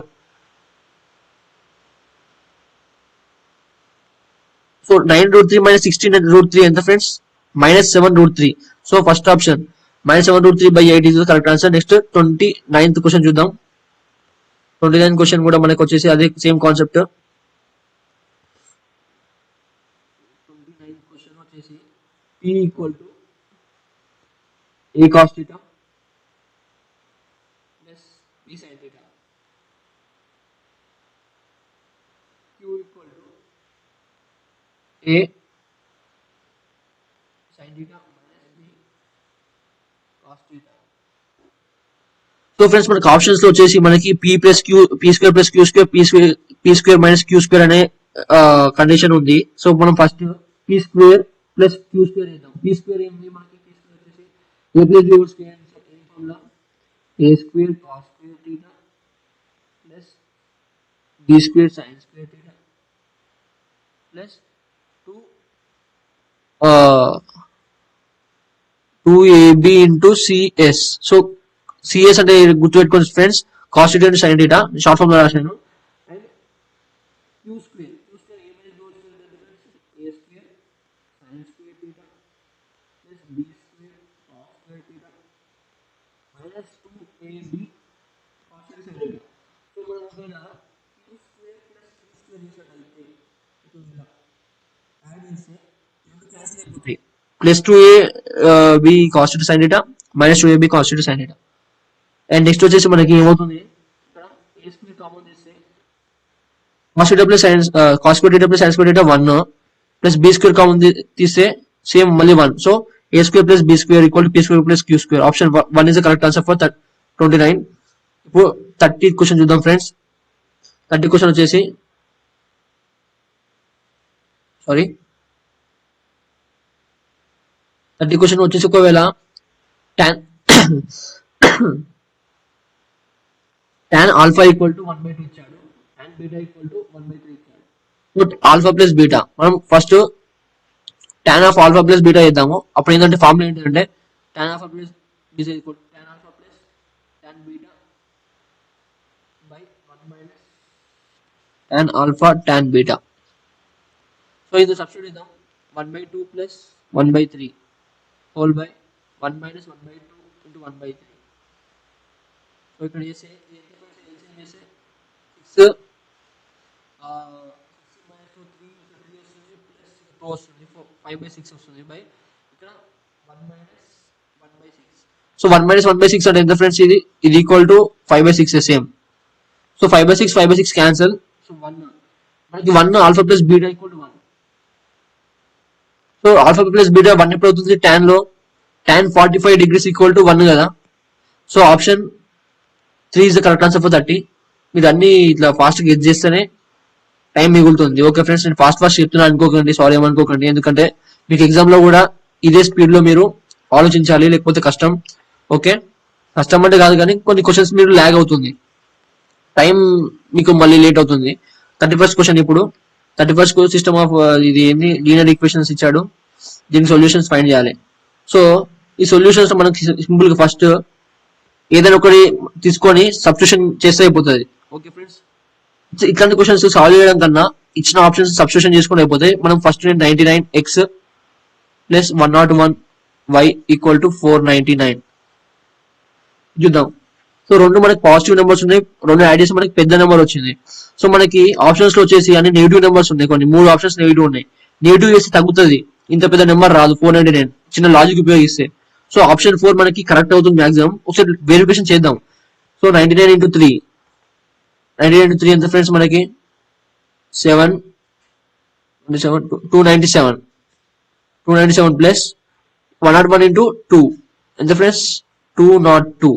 సో 9√3 మైనస్ 16√3 ఎంత friends? Minus 7√3. So first option minus 7√3/8 is correct answer. Next 29th question చూద్దాం. 29th క్వశ్చన్ కూడా మనకు వచ్చేసి అదే సేమ్ కాన్సెప్ట్. 29th క్వశ్చన్ వచ్చేసి P equal to A cos theta plus B sin theta, Q equal to A sin theta minus B cos theta. So friends మనకి options లో వచ్చేసి మనకి P plus Q, P square plus Q square, P square minus Q square అనే condition ఉంది. So మనం first P square plus Q square చేద్దాం. P square ఏంటి మనకి? P స్క్వేర్ వచ్చేసి A plus B whole square ఏం formula? A square cos square theta plus B square sin square theta plus 2AB into CS. So CS అంటే గుర్తుపెట్టుకోండి friends, cos theta into sine theta, short form లో రాశాను. And Q square A minus B whole square A square sin square theta plus B square cos square theta minus 2AB cos square sin theta. So మనం ఒకవేళ Q square plus Q square చేసినట్లయితే ఇలా add చేస్తే cancel అయిపోతాయి. Plus 2AB cos theta sin theta minus 2AB cos theta sin theta. And next వచ్చేసి మనకి ఏమవుతుంది? ఇక్కడ A స్క్వేర్ కామన్ చేస్తే cos theta plus cos square theta plus sin square theta 1 plus B square common తీస్తే same మళ్ళీ 1. So A square plus B square equal to P square plus Q square. Option 1 is the correct answer for 29. ఇప్పుడు 30th question చూద్దాం friends. 30th question వచ్చేసి sorry 30th question వచ్చేసి ఒకవేళ tan alpha equal to 1/2 ఇచ్చాడు, tan beta equal to 1/3 ఇచ్చాడు. So alpha plus beta మనం first tan of alpha plus beta చేద్దాము. అప్పుడు ఏంటంటే ఫార్ములా ఏంటంటే tan alpha plus beta equal tan alpha plus tan beta by 1 minus tan alpha tan beta. So ఇది substitute చేద్దాం. 1/2 plus 1/3 whole by 1 minus 1/2 into 1/3. So ఇక్కడ చేస్తే 6 minus 2 3 వస్తుంది plus 2 వస్తుంది 5/6 వస్తుంది బై ఇక్కడ 1 మైనస్ 1/6. సో 1 మైనస్ 1/6 అంటే ఎంత ఫ్రెండ్స్? ఇది equal to 5/6 same. So 5/6 cancel. So 1 మనకి 1 alpha plus beta equal to 1. So alpha plus beta 1 ఎప్పుడు అవుతుంది? tan లో tan 45 degrees ఈక్వల్ టు 1 కదా. So option 3 is the correct answer for 30. మీరు అన్ని ఇట్లా ఫాస్ట్ గా గెస్ చేస్తేనే టైం మిగులుతుంది. ఓకే ఫ్రెండ్స్, నేను ఫాస్ట్ చెప్తున్నాను అనుకోకండి, సారీ ఏమనుకోకండి. ఎందుకంటే మీకు ఎగ్జామ్ లో కూడా ఇదే స్పీడ్ లో మీరు ఆలోచించాలి, లేకపోతే కష్టం. ఓకే, కష్టం అంటే కాదు కానీ కొన్ని క్వశ్చన్స్ మీరు ల్యాగ్ అవుతుంది, టైం మీకు మళ్ళీ లేట్ అవుతుంది. 31st question. ఇప్పుడు 31st సిస్టమ్ ఆఫ్ ఇది ఏంది? లీనియర్ ఈక్వేషన్స్ ఇచ్చాడు, దీనికి సొల్యూషన్స్ ఫైండ్ చేయాలి. సో ఈ సొల్యూషన్స్ మనకి సింపుల్ గా ఫస్ట్ ఏదైనా ఒకటి తీసుకొని సబ్స్టిట్యూషన్ చేస్తే అయిపోతుంది. ఓకే ఫ్రెండ్స్, ఇట్లాంటి క్వశ్చన్స్ సాల్వ్ చేయడం కన్నా ఇచ్చిన ఆప్షన్స్ సబ్స్టిట్యూషన్ చేసుకుని అయిపోతాయి. మనం first 99x plus 101y equal to 499 చూద్దాం. సో రెండు మనకి పాజిటివ్ నెంబర్స్ ఉన్నాయి, రెండు యాడ్ చేసి మనకి పెద్ద నెంబర్ వచ్చింది. సో మనకి ఆప్షన్స్ లో వచ్చేసి అన్ని నెగిటివ్ నెంబర్స్ ఉన్నాయి, కొన్ని 3 ఆప్షన్స్ నెగిటివ్ ఉన్నాయి. నెగిటివ్ చేస్తే తగ్గుతుంది, ఇంత పెద్ద నెంబర్ రాదు 499 చిన్న లాజిక్ ఉపయోగిస్తే. సో ఆప్షన్ 4 మనకి కరెక్ట్ అవుతుంది మాక్సిమం. ఒకసారి వెరిఫికేషన్ చేద్దాం. సో 99 into 3 ఎంత ఫ్రెండ్స్ మనకి 297 ప్లస్ 101 into 2 ఎంత ఫ్రెండ్స్ 202.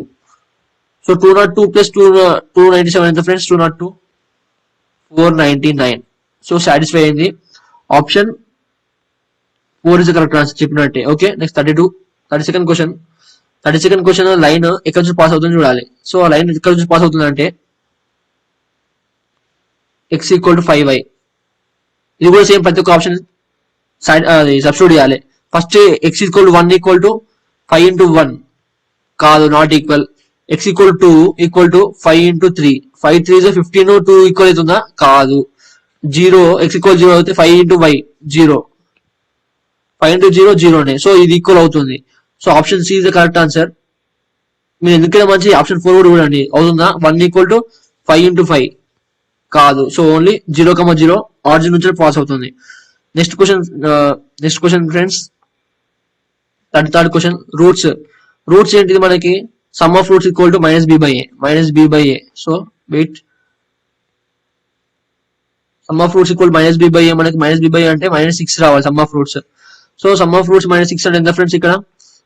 సో 202 ప్లస్ 297 ఎంత ఫ్రెండ్స్ 202 499. సో సాటిస్ఫై అయింది. ఆప్షన్ 4 ఇస్ కరెక్ట్ ఆన్సర్ చెప్పినట్టే. Okay, next 32nd question line ఎక్కడి నుంచి పాస్ అవుతుంది చూడాలి. సో ఆ లైన్ ఎక్కడి నుంచి పాస్ అవుతుంది అంటే x = 5y. ఇది కూడా సేమ్ ప్రతి ఒక్క ఆప్షన్ సైడ్ సబ్స్టిట్యూట్ చేయాలి. ఫస్ట్ x = 1 = 5 into 1 కాదు, not equal. x = 2 = 5 into 3 5 3 is 15 2 equal అవుతుందా కాదు. 0 x = 0 అయితే 5 into y 0 5 into 0 0నే. సో ఇది ఈక్వల్ అవుతుంది. So option C is the correct answer. మీరు ఎందుకైనా మంచి ఆప్షన్ 4 కూడా చూడండి, అవుతుందా. 1 = 5 into 5 కాదు. సో ఓన్లీ 0,0 ఆరిజిన్ నుంచి పాస్ అవుతుంది. Next question friends 33rd question roots ఏంటిది మనకి sum of roots equal to -b/a. So wait, sum of roots equal -b/a మనకి -b/a అంటే -6 రావాలి sum of roots. So sum of roots -6 అంటే ఎంత ఫ్రెండ్స్, ఇక్కడ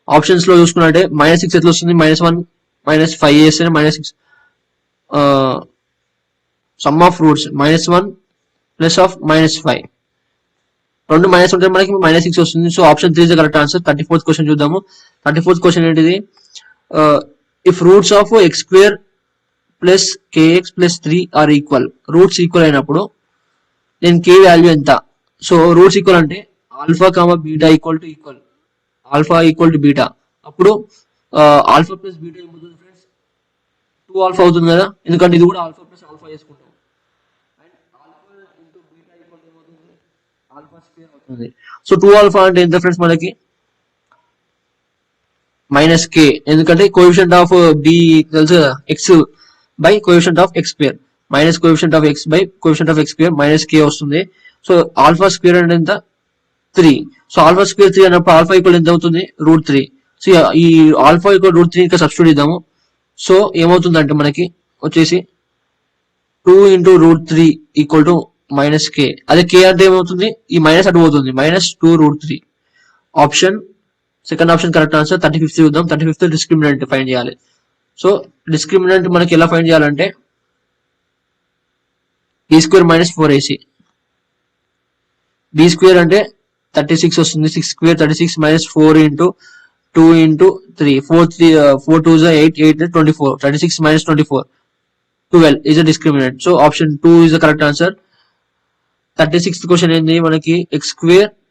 ఆప్షన్స్ లో చూసుకున్నట్టే -6 ఎట్లా వస్తుంది, -1 -5 చేస్తే -6. Sum of roots -1 plus of -5 రెండు మైనస్ ఉంటే మనకి -6 వస్తుంది. So option 3 is correct answer. 34th question చూద్దాము. 34th క్వశ్చన్ ఏంటిది, if roots of x² plus kx plus 3 are equal. Roots equal అయినప్పుడు నేను k వాల్యూ ఎంత. సో రూట్స్ ఈక్వల్ అంటే alpha beta equal alpha beta. అప్పుడు ఆల్ఫా ప్లస్ బీటా ఏమవుతుంది friends 2 alpha అవుతుంది కదా, ఎందుకంటే ఇది కూడా ఆల్ఫా ప్లస్ ఆల్ఫా చేసుకుంటాం. And alpha into beta equal ఏమవుతుంది ఆల్ఫా స్క్వేర్ అవుతుంది. సో 2 ఆల్ఫా అంటే ఎంత ఫ్రెండ్స్ మనకి -k, ఎందుకంటే కోఎఫిషియంట్ ఆఫ్ బి తెలుసు కదా, x by coefficient of x square minus coefficient of x by coefficient of x square -k వస్తుంది. సో ఆల్ఫా స్క్వేర్ అంటే ఎంత 3. సో ఆల్ఫా స్క్వేర్ 3 అన్నప్పుడు ఆల్ఫా ఈక్వల్ ఎంత అవుతుంది √3. సో ఈ ఆల్ఫా ఈక్వల్ √3 ఇంకా సబ్స్టిట్యూట్ ఇద్దాము. సో ఏమవుతుందంటే మనకి వచ్చేసి 2 into √3 = -k. అదే k అంటే ఏమవుతుంది, ఈ మైనస్ అటు పోతుంది, -2√3. Option second option correct answer. 35th చూద్దాం. 35th డిస్క్రిమినెంట్ ఫైండ్ చేయాలి. సో డిస్క్రిమినెంట్ మనకి ఎలా ఫైండ్ చేయాలంటే b² - 4ac. b² అంటే 36 వస్తుంది, 6 square 36 -4 into 2 into 3 4 2 8 8 24 36 - 24 12 is a discriminant. So option 2 is the correct answer. 36th question ఏంది మనకి x²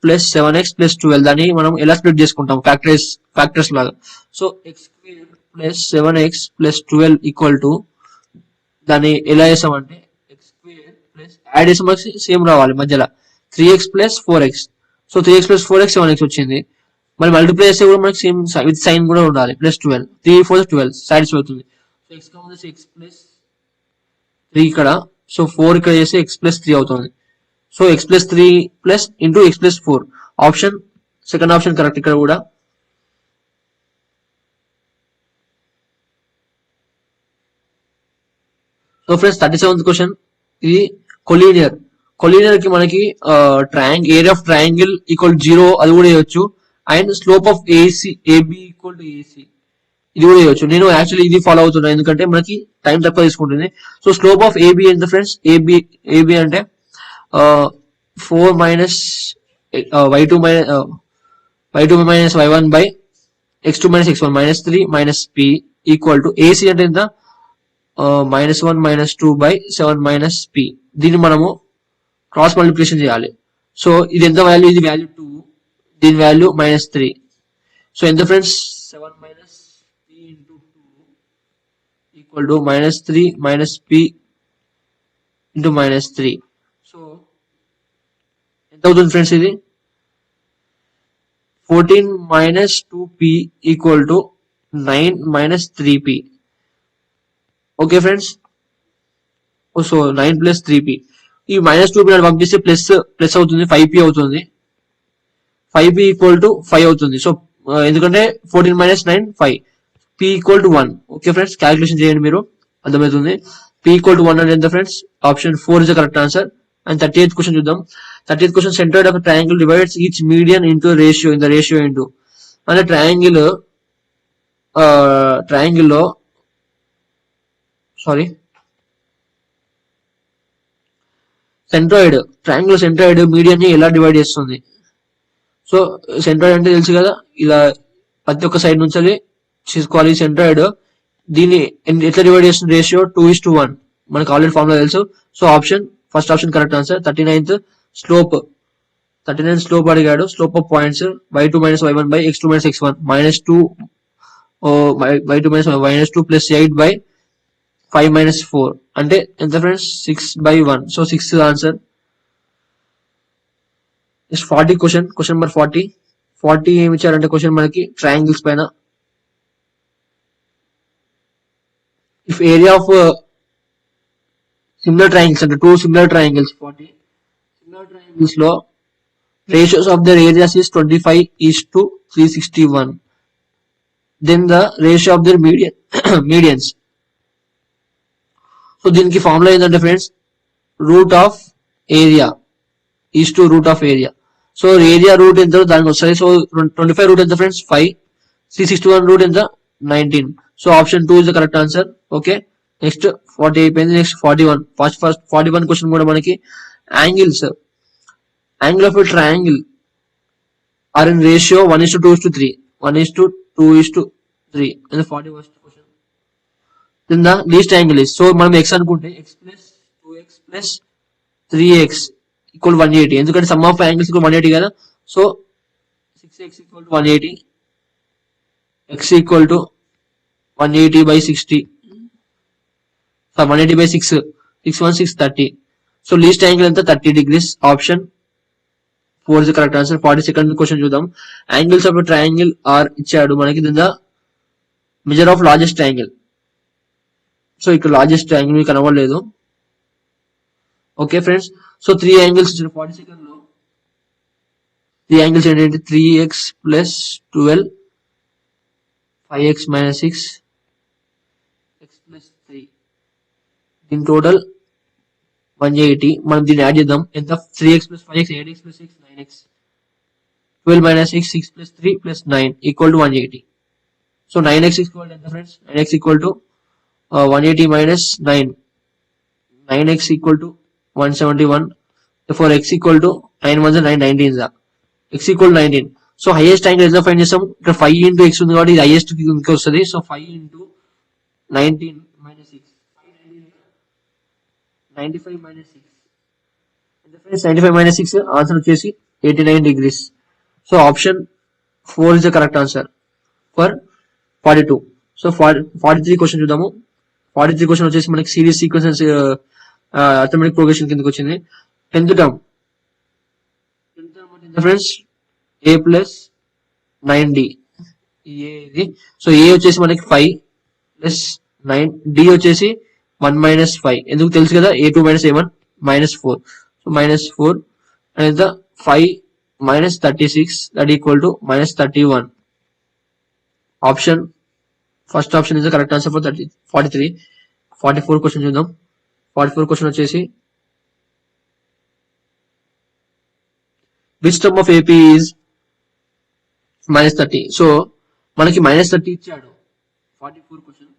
+ 7x + 12 దాన్ని మనం ఎలా స్ప్లిట్ చేసుకుంటాం ఫ్యాక్టర్స్ లాగా. So x² + 7x + 12 equal to దాన్ని ఎలా చేసామంటే x² ప్లస్ యాడ్ చేసి మనకి సేమ్ రావాలి మధ్యలో 3x + 4x. So 3x + 4x 7x వచ్చింది. మళ్ళీ మల్టిప్లై చేస్తే కూడా మనకి సేమ్ విత్ సైన్ కూడా ఉండాలి +12 3 4 12 సాటిస్ఫై అవుతుంది. సో x + 3 ఇక్కడ, సో 4 ఇక్కడ చేస్తే x + 3 అవుతుంది. So x + 3 plus into x + 4 option second option correct ఇక్కడ కూడా. సో ఫ్రెండ్స్ 37th క్వశ్చన్ ఇది కొలీనియర్ కి మనకి ఏరియా ఆఫ్ ట్రయాంగిల్ ఈక్వల్ 0 అది కూడా వేయొచ్చు. And slope of AB = AC ఇది కూడా వేయొచ్చు. నేను యాక్చువల్లీ ఇది ఫాలో అవుతున్నా ఎందుకంటే మనకి టైం తక్కువ తీసుకుంటుంది. సో స్లోప్ ఆఫ్ AB ఎంత ఫ్రెండ్స్, AB అంటే 4 - y2 - y1 by x2 - x1 -3 - p equal to AC అంటే ఎంత -1 - 2 by 7 - p. దీన్ని మనము క్రాస్ మల్టిప్లికేషన్ చేయాలి. సో ఇది ఎంత వాల్యూ, ఇది వాల్యూ 2, దీని వాల్యూ -3. సో ఎంత friends 7 - p into 2 equal to -3 - p into -3. So ఎంత అవుతుంది ఫ్రెండ్స్, ఇది 14 - 2p equal to 9 - 3p. Okay friends. So 9 plus 3p, ఈ మైనస్ 2p పంపిస్తే ప్లస్ ప్లస్ అవుతుంది, 5p అవుతుంది. 5p ఈక్వల్ టు 5 అవుతుంది. సో ఎందుకంటే 14 minus 9 5, p equal to 1. Okay friends, calculation చేయండి మీరు, అర్థమవుతుంది. p ఈక్వల్ టు 1 అంటే ఎంత friends? Option 4 is the correct answer. And 38th question చూద్దాం. 38th question, centroid of triangle divides each median into ratio in the ratio into. అంటే ట్రయాంగిల్లో sorry triangle centroid median ని ఎలా divide చేస్తుంది? So centroid అంటే తెలుసు కదా, ఇలా ప్రతి ఒక్క సైడ్ నుంచి తీసుకోవాలి సెంట్రాయిడ్. దీన్ని ఎట్లా డివైడ్ చేస్తుంది? రేషియో 2:1, మనకు ఆల్రెడీ ఫార్ములా తెలుసు. So first option correct answer. 39th slope, 39 slope అడిగాడు. Slope of points y2 minus y1 by x2 minus x1 -2 y2 minus -2 plus 8 by 5 minus 4 అంటే ఎంత friends? 6/1. So 6 answer. 40 question number 40 ఏమి ఇచ్చారంటే question మనకి triangles పైన, if area of similar triangles అంటే 2 similar triangles, 40 similar triangles లో ratios of their areas is 25:361. Then the ratio of their medians. So దీనికి formula ఏంటంటే friends, root of area is to root of area. So area root ఎంత దానికి వస్తుంది. So 25 root ఎంత friends? 5. 361 root ఎంత? 19. So option 2 is the correct answer. Okay, next 40 అయిపోయింది. Next 41. First 41 question కూడా మనకి angles, angle of a triangle are in ratio 1:2:3, 1:2:3 in the 41st question. Then the least angle is, so మనం x అనుకుంటే x plus 2x plus 3x equal 180, ఎందుకంటే sum of angles equal 180 కదా. So 6x equal to 180, x equal to 180 by 60, so 180 by 6, 616 30. So least angle ఎంత? 30 degrees. Option 4 is the correct answer. 42nd question చూద్దాం. Angles of triangle are ఇచ్చాడు మనకి. The measure of largest triangle. So ఇక్కడ largest triangle మీకు కనబడలేదు. Okay friends, so 3 angles ఇచ్చారు 42nd లో. 3 angles ఏంటంటే 3x plus 12, 5x minus 6, x plus 3, దీని టోటల్ 180. మనం దీన్ని యాడ్ చేద్దాం. ఎంత? 3x plus 5x, 8x plus 6, 9x, 12 minus 6, 6 plus 3 plus 9 equal to 180. So 9x equal to ఎంత friends? 9x equal to 180 minus 9, 9x equal to 171. Four x equal to 9 1 9, 19 x equal 19. So highest angle ఎంత find చేస్తాం? ఇక్కడ 5 into x ఉంది కాబట్టి ఇది highest ఇంకా వస్తుంది. So 5 into 19 minus 6, 95 minus 6, 95 minus 6 answer వచ్చేసి 89 degrees. So option 4 is the correct answer for 42. So 43 question చూద్దాము. 43 క్వశ్చన్ వచ్చేసి మనకి సిరీస్ సీక్వెన్సెస్ అథమెటిక్ ప్రోగ్రెషన్ కిందకి వచ్చింది. 10th term friends, a plus 9d ఇది. సో ఏ వచ్చేసి మనకి 5 ప్లస్ 9, d వచ్చేసి 1 మైనస్ 5, ఎందుకు తెలుసు కదా, a2 minus a1 minus 4. So minus 4 and 5 minus 36 that equal to minus 31. Option first option is the correct answer for 43. 44 question చూద్దాం. 44 question వచ్చేసి which term of AP is minus 30. So మనకి minus 30 ఇచ్చాడు. 44 question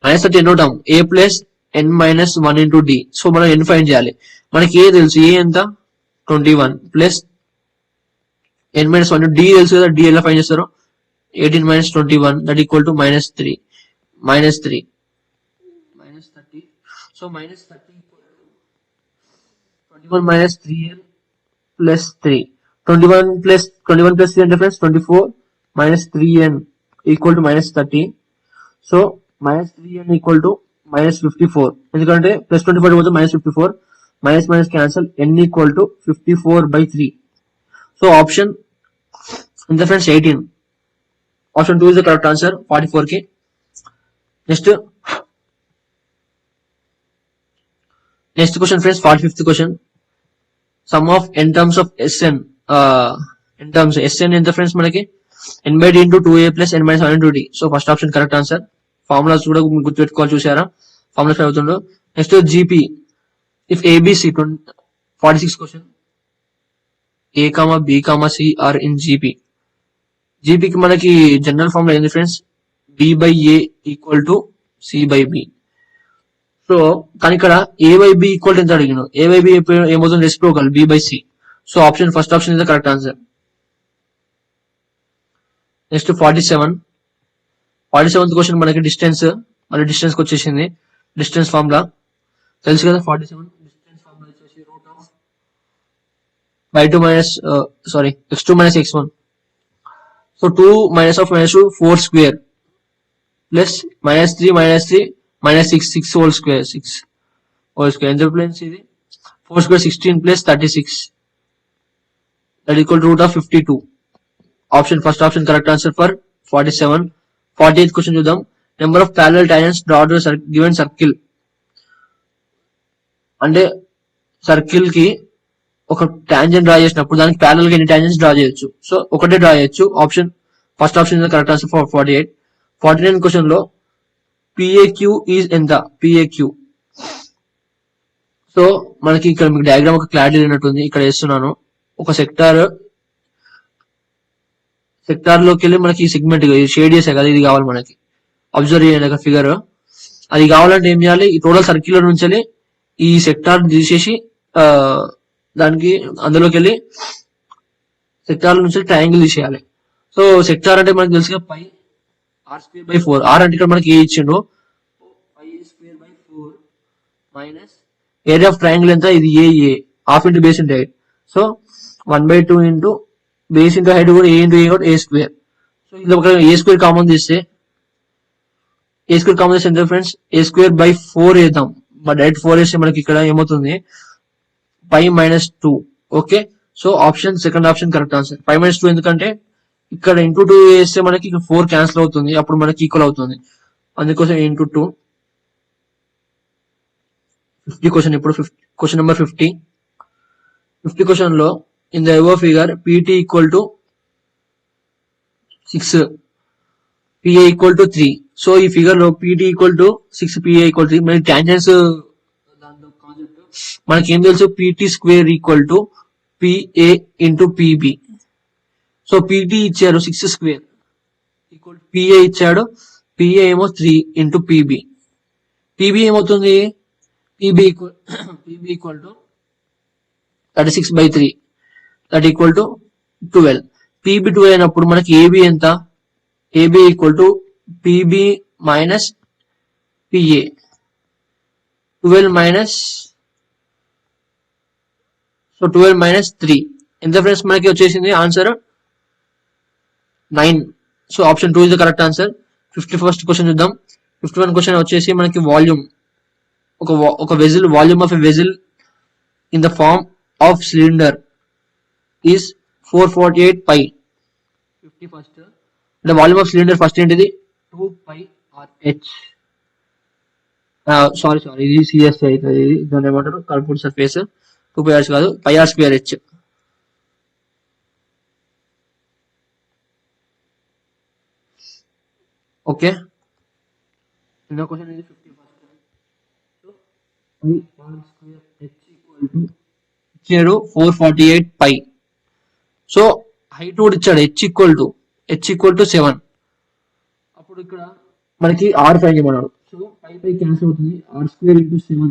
minus 30 ఎన్నో term? a plus n minus 1 into d. So మనం n find చేయాలి. మనకి ఏ తెలుసు, ఏ ఎంత? 21 ప్లస్ n మైనస్ 1 d తెలుసు కదా, d ఎలా ఫైండ్ చేస్తారో? 18 minus 21 that equal to minus 3, minus 3 minus 30. So minus 30 equal to 21 minus 3n plus 3. 21 plus 3 అంటే friends 24 minus 3n equal to minus 30. So minus 3n equal to minus 54, ఎందుకంటే plus 24 పోతే minus 54, minus minus cancel, n equal to 54/3. So option ఎంత friends? 18. Option 2 is the correct answer 44 కి. Next question friends, 45th question. Some of n terms of Sn, n terms Sn ఎంత friends మనకి n/d into 2a plus n minus 1 into d. So first option correct answer. Formulas కూడా గుర్తుపెట్టుకోవాలి, చూసారా formulas అవుతుండో. Next GP, if ABC 46 question, A, B, C are in GP. కి మనకి general formula ఏంది friends, B/A equal to C/B. So కానీ ఇక్కడ A/B equal ఎంత అడిగిన, A/B ఏమవుతుంది, reciprocal B/C. So option first option is the correct answer. Next 47th question మనకి distance, మళ్ళీ డిస్టెన్స్ కి వచ్చేసింది. డిస్టెన్స్ ఫార్ములా తెలుసు కదా, 47 డిస్టెన్స్ ఫార్ములా వచ్చేసి root of x2 minus x1. So 2 minus of minus 2 4 square plus minus 3 minus 6 whole square, 6 whole square. ఎంత planes ఇది, 4 square 16 plus 36 that equal to root of 52. Option first option correct answer for 47. 48th question చూద్దాం. Number of parallel tangents drawn given circle. అంటే circle కి ఒక tangent draw చేసినప్పుడు దానికి parallel గా ఎన్ని టాంజెంట్స్ డ్రా చేయొచ్చు. సో ఒకటే డ్రా చేయొచ్చు. Option first option correct answer for 48. 49 question లో PAQ ఈజ్ ఎంత, PAQ. సో మనకి ఇక్కడ మీకు డయాగ్రామ్ ఒక క్లారిటీ లేనట్టుంది, ఇక్కడ వేస్తున్నాను. ఒక సెక్టార్ లోకి వెళ్ళి మనకి ఈ సెగ్మెంట్ షేడ్ చేసే కదా, ఇది కావాలి మనకి. అబ్జర్వ్ చేయండి ఫిగర్. అది కావాలంటే ఏం చేయాలి, ఈ టోటల్ సర్కిల్ నుంచి ఈ సెక్టార్ తీసేసి దానికి అందులోకి వెళ్ళి సెక్టార్ నుంచి ట్రయాంగిల్ తీసేయాలి. సో సెక్టార్ అంటే మనకి తెలుసుగా పై r²/4. r అంటే ఇక్కడ మనకి ఏ ఇచ్చిండు, πa²/4 minus area of triangle ఎంత, ఇది AA, half into base into height. So 1/2 into base into height కూడా A ఇంటూ A కూడా A². సో ఇది ఒక A² కామన్ తీస్తే, A² కామన్ తీస్తే ఎంత ఫ్రెండ్స్, A²/4 వేద్దాం. మరి డైరెక్ట్ 4 వేస్తే మనకి ఇక్కడ ఏమవుతుంది, π-2. Okay, so option second option correct answer. π-2 ఎందుకంటే ఇక్కడ ఇంటూ 2 వేస్తే మనకి 4 క్యాన్సిల్ అవుతుంది, అప్పుడు మనకి ఈక్వల్ అవుతుంది, అందుకోసం ఇంటూ 2. 50 క్వశ్చన్ ఇప్పుడు, క్వశ్చన్ నెంబర్ 50. 50 క్వశ్చన్ లో in the above figure PT equal to 6, PA equal to 3. So ఈ ఫిగర్ లో PT equal to 6, PA equal to 3. మనకి టాంజెంట్స్ మనకి ఏం తెలుసు, PT² equal to PA into PB. So PT ఇచ్చారు 6² equal to PA ఇచ్చాడు, PA ఏమో 3 into PB. PB ఏమవుతుంది, PB equal to 36/3, that equal to 12. PB 12 అయినప్పుడు మనకి AB ఎంత, AB equal to PB minus PA. 12 minus 3 ఎంత ఫ్రెండ్స్, మనకి వచ్చేసింది answer 9. So option 2 is the correct answer. 51st question చూద్దాం. 51 క్వశ్చన్ వచ్చేసి మనకి వాల్యూమ్, ఒక vessel, volume of a vessel in the form of cylinder is 448 π. 51st అంటే volume of cylinder first ఏంటిది, 2πRH. Sorry ఇది CSI అవుతుంది, ఇది దాన్ని ఏమంటారు, కర్వ్డ్ సర్ఫేస్. 2πRH కాదు, πr²H. ఓకే, రెండో క్వశ్చన్ ఇది 51st. So πr²H equal to ఇచ్చాడు 448 π. సో హైట్ కూడా ఇచ్చాడు, H ఈక్వల్ టు 7. అప్పుడు ఇక్కడ మనకి R ఫైండ్ చేయమన్నాడు. సో π క్యాన్సిల్ అవుతుంది, r² into 7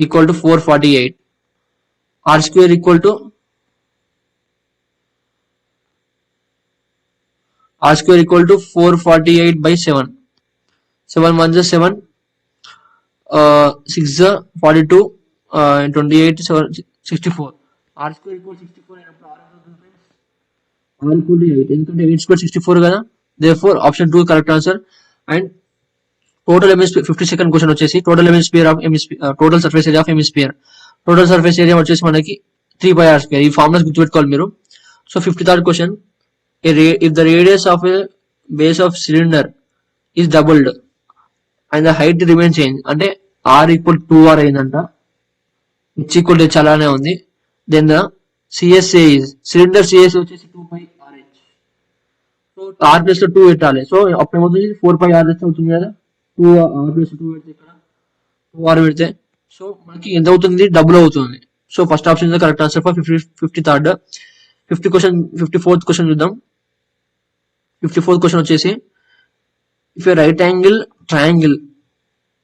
equal to 448. r² equal to r² equal to 448/7. 7 1 7, 6 42, 28 64. r² equal 64 అయినప్పుడు r ఈక్వల్ టు 8, ఎందుకంటే 8² 64 కదా. Therefore option 2 correct answer. And total hemisphere, 52nd question వచ్చేసి total hemisphere of total surface area of hemisphere. Total surface area వచ్చేసి మనకి 3πr². ఈ formulas గుర్తుపెట్టుకోవాలి మీరు. So 53rd question, if the radius of a base of cylinder is doubled and the height remain change అంటే r equal 2r అయిందంట, h equal to h అలానే ఉంది. Then the CSA is cylinder CSA వచ్చేసి 2πRh. So r plus 2 పెట్టాలి. So అప్పుడు ఏమవుతుంది 4πRh అవుతుంది కదా, 2r ప్లస్ 2 పెడితే ఇక్కడ 2r పెడితే సో మనకి ఎంత అవుతుంది, డబుల్ అవుతుంది. So first option is the correct answer for 53rd. 54th question చూద్దాం. 54th క్వశ్చన్ వచ్చేసి if a right angle triangle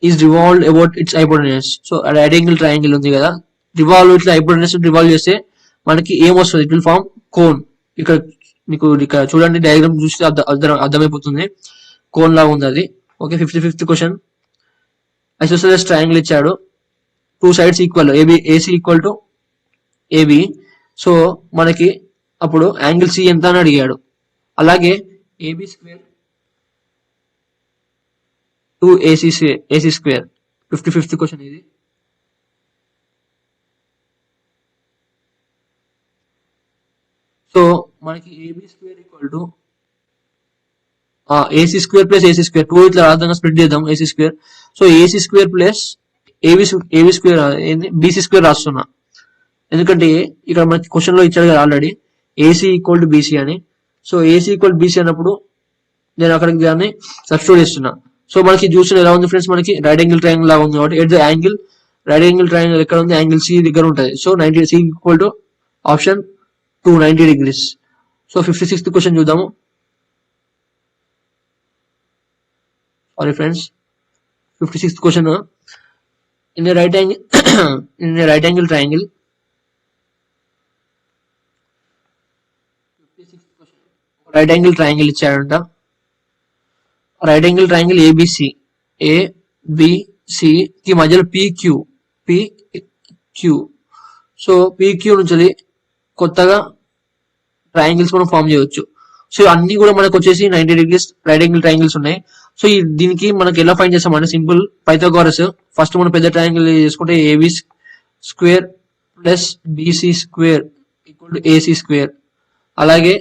is revolved about its hypotenuse. So right angle triangle ఉంది కదా, రివాల్వ్ ఇట్లా హైపోటెన్యూస్ రివాల్వ్ చేస్తే మనకి ఏమొస్తుంది, it will form cone. ఇక్కడ మీకు ఇక్కడ చూడండి, డయాగ్రామ్ చూస్తే అర్థమైపోతుంది, కోన్ లాగా ఉంది అది. Okay, 55th question isosceles triangle ఇచ్చాడు, 2 sides equal, AC equal to AB. So మనకి అప్పుడు యాంగిల్ సి ఎంత అని అడిగాడు. అలాగే AB square to AC square. 55th question ఇది. సో మనకి AB square equal to AC square plus AC square, 2 ఇట్లా రాదంగా స్ప్లిట్ చేద్దాం AC square. So AC square plus AB square ఏంది బీసీ స్క్వేర్ రాస్తున్నా, ఎందుకంటే ఇక్కడ మనకి క్వశ్చన్ లో ఇచ్చాడు కదా already AC equal to BC అని. సో ఏసీ ఈక్వల్ బీసీ అన్నప్పుడు నేను అక్కడికి దాన్ని సబ్స్టిట్యూట్ చేస్తున్నా. సో మనకి చూసిన ఎలా ఉంది ఫ్రెండ్స్, మనకి రైట్ యాంగిల్ ట్రయాంగిల్ లాగా ఉంది కాబట్టి at the angle right angle triangle ఎక్కడ ఉంది, యాంగిల్ సి దగ్గర ఉంటుంది. So 90 C equal to option 290 degrees. So 56th question చూద్దాము. Sorry friends, 56th question in right angle triangle. 56th question right angle triangle ఇచ్చాడంట. Right angle triangle ABC కి మధ్యలో PQ. So PQ నుంచి కొత్తగా triangles మనం form చేయవచ్చు. So అన్ని కూడా మనకు వచ్చేసి 90 degrees రైట్ యాంగిల్ ట్రయాంగిల్స్ ఉన్నాయి. సో దీనికి మనకి ఎలా ఫైండ్ చేస్తామంటే సింపుల్, పైథాగోరస్. ఫస్ట్ మనం పెద్ద ట్రయాంగిల్ చేసుకుంటే AB square plus BC square equal to AC square. అలాగే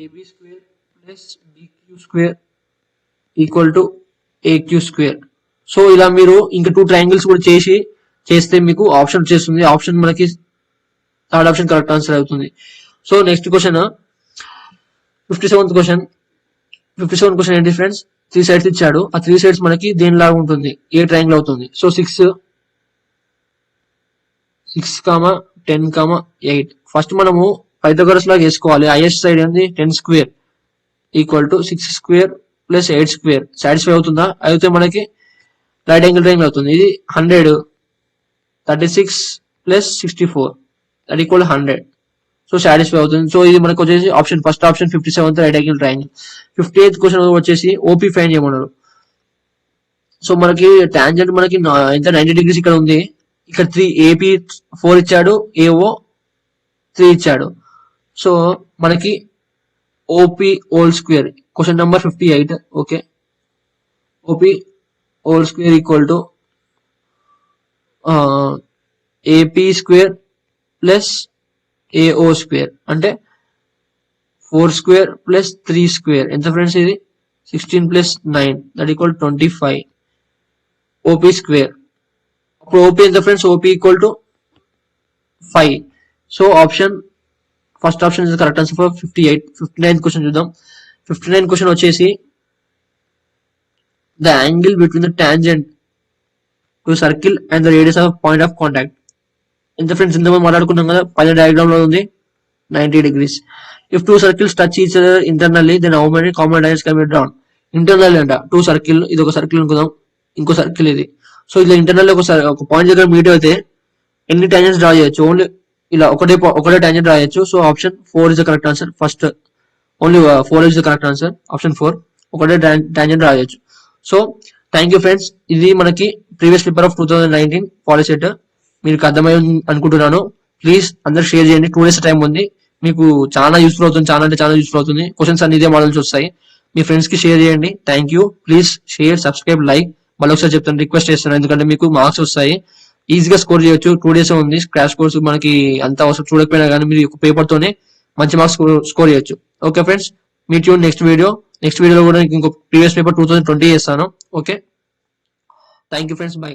AB square plus BQ square equal to AQ square. So ఇలా మీరు ఇంకా 2 ట్రయాంగిల్స్ కూడా చేస్తే మీకు ఆప్షన్ వచ్చేస్తుంది. ఆప్షన్ మనకి థర్డ్ ఆప్షన్ కరెక్ట్ ఆన్సర్ అవుతుంది. So next question 57th question. 57th question ఏంటి ఫ్రెండ్స్, 3 sides ఇచ్చాడు. ఆ 3 sides మనకి దేనిలాగా ఉంటుంది, ఏ ట్రయాంగిల్ అవుతుంది. సో 6, 10, 8. ఫస్ట్ మనము పైథాగోరస్ లాగా వేసుకోవాలి. హైయెస్ట్ సైడ్ ఏంది 10 square equal to 6 square plus 8 square. Satisfy అవుతుందా, అయితే మనకి రైట్ యాంగిల్ ట్రయాంగిల్ అవుతుంది. ఇది 100, 36 plus 64 that equal 100. So satisfy అవుతుంది. సో ఇది మనకు వచ్చేసి option first option 57th right angle triangle. 58th question వచ్చేసి ఓపీ ఫైండ్ చేయమన్నారు. సో మనకి టాంజెంట్ మనకి ఎంత 90 degrees ఇక్కడ ఉంది. ఇక్కడ 3 ఏపీ 4 ఇచ్చాడు, ఏఓ 3 ఇచ్చాడు. సో మనకి OP whole square question number 58. Okay, OP whole square equal to AP square plus AO square అంటే 4 square ప్లస్ 3 square ఎంత ఫ్రెండ్స్, ఇది 16 plus 9 that equal 25 OP square. అప్పుడు ఓపీ ఎంత friends, OP equal to 5. So option first option is correct answer for 58. 59th question చూద్దాం. 59th question వచ్చేసి the angle between the tangent to circle and the radius of point of contact ఎంత friends, ఇంతమంది మాట్లాడుకున్నాం కదా, పైన diagram లో ఉంది 90 degrees. If 2 circles touch each other internally then how many common tangents can be drawn. Internal అంట 2 circle, ఇది ఒక సర్కిల్ అనుకుందాం, ఇంకో సర్కిల్ ఇది. సో ఇలా ఇంటర్నల్ ఒక పాయింట్ దగ్గర మీట్ అయితే ఎన్ని టాంజెంట్స్ డ్రా చేయొచ్చు, ఓన్లీ ఇలా ఒకటే టాంజెంట్ డ్రా చేయొచ్చు. So option 4 is the correct answer. First only 4 is the correct answer. Option 4 ఒకటే టాంజెంట్ డ్రా చేయొచ్చు. సో థ్యాంక్ యూ ఫ్రెండ్స్, ఇది మనకి ప్రీవియస్ పేపర్ ఆఫ్ 2019 పాలిసెట్. మీకు అర్థమైంది అనుకుంటున్నాను. ప్లీజ్ అందరు షేర్ చేయండి. 2 days టైం ఉంది, మీకు చాలా యూస్ఫుల్ అవుతుంది, చాలా అంటే చాలా యూస్ఫుల్ అవుతుంది. క్వశ్చన్స్ అన్ని ఇదే మోడల్స్ వస్తాయి. మీ ఫ్రెండ్స్ కి షేర్ చేయండి. Thank you. Please share, subscribe, like. మళ్ళీ ఒకసారి చెప్తాను, రిక్వెస్ట్ చేస్తాను, ఎందుకంటే మీకు మార్క్స్ వస్తాయి, ఈజీగా స్కోర్ చేయొచ్చు. 2 days ఉంది క్రాష్ కోర్స్, మనకి అంత అవసరం చూడకపోయినా కానీ మీరు పేపర్ తోనే మంచి మార్క్స్ స్కోర్ చేయొచ్చు. Okay friends, meet you next video. Next వీడియోలో కూడా ఇంకో ప్రీవియస్ పేపర్ 2020 చేస్తాను. Okay, thank you friends, by.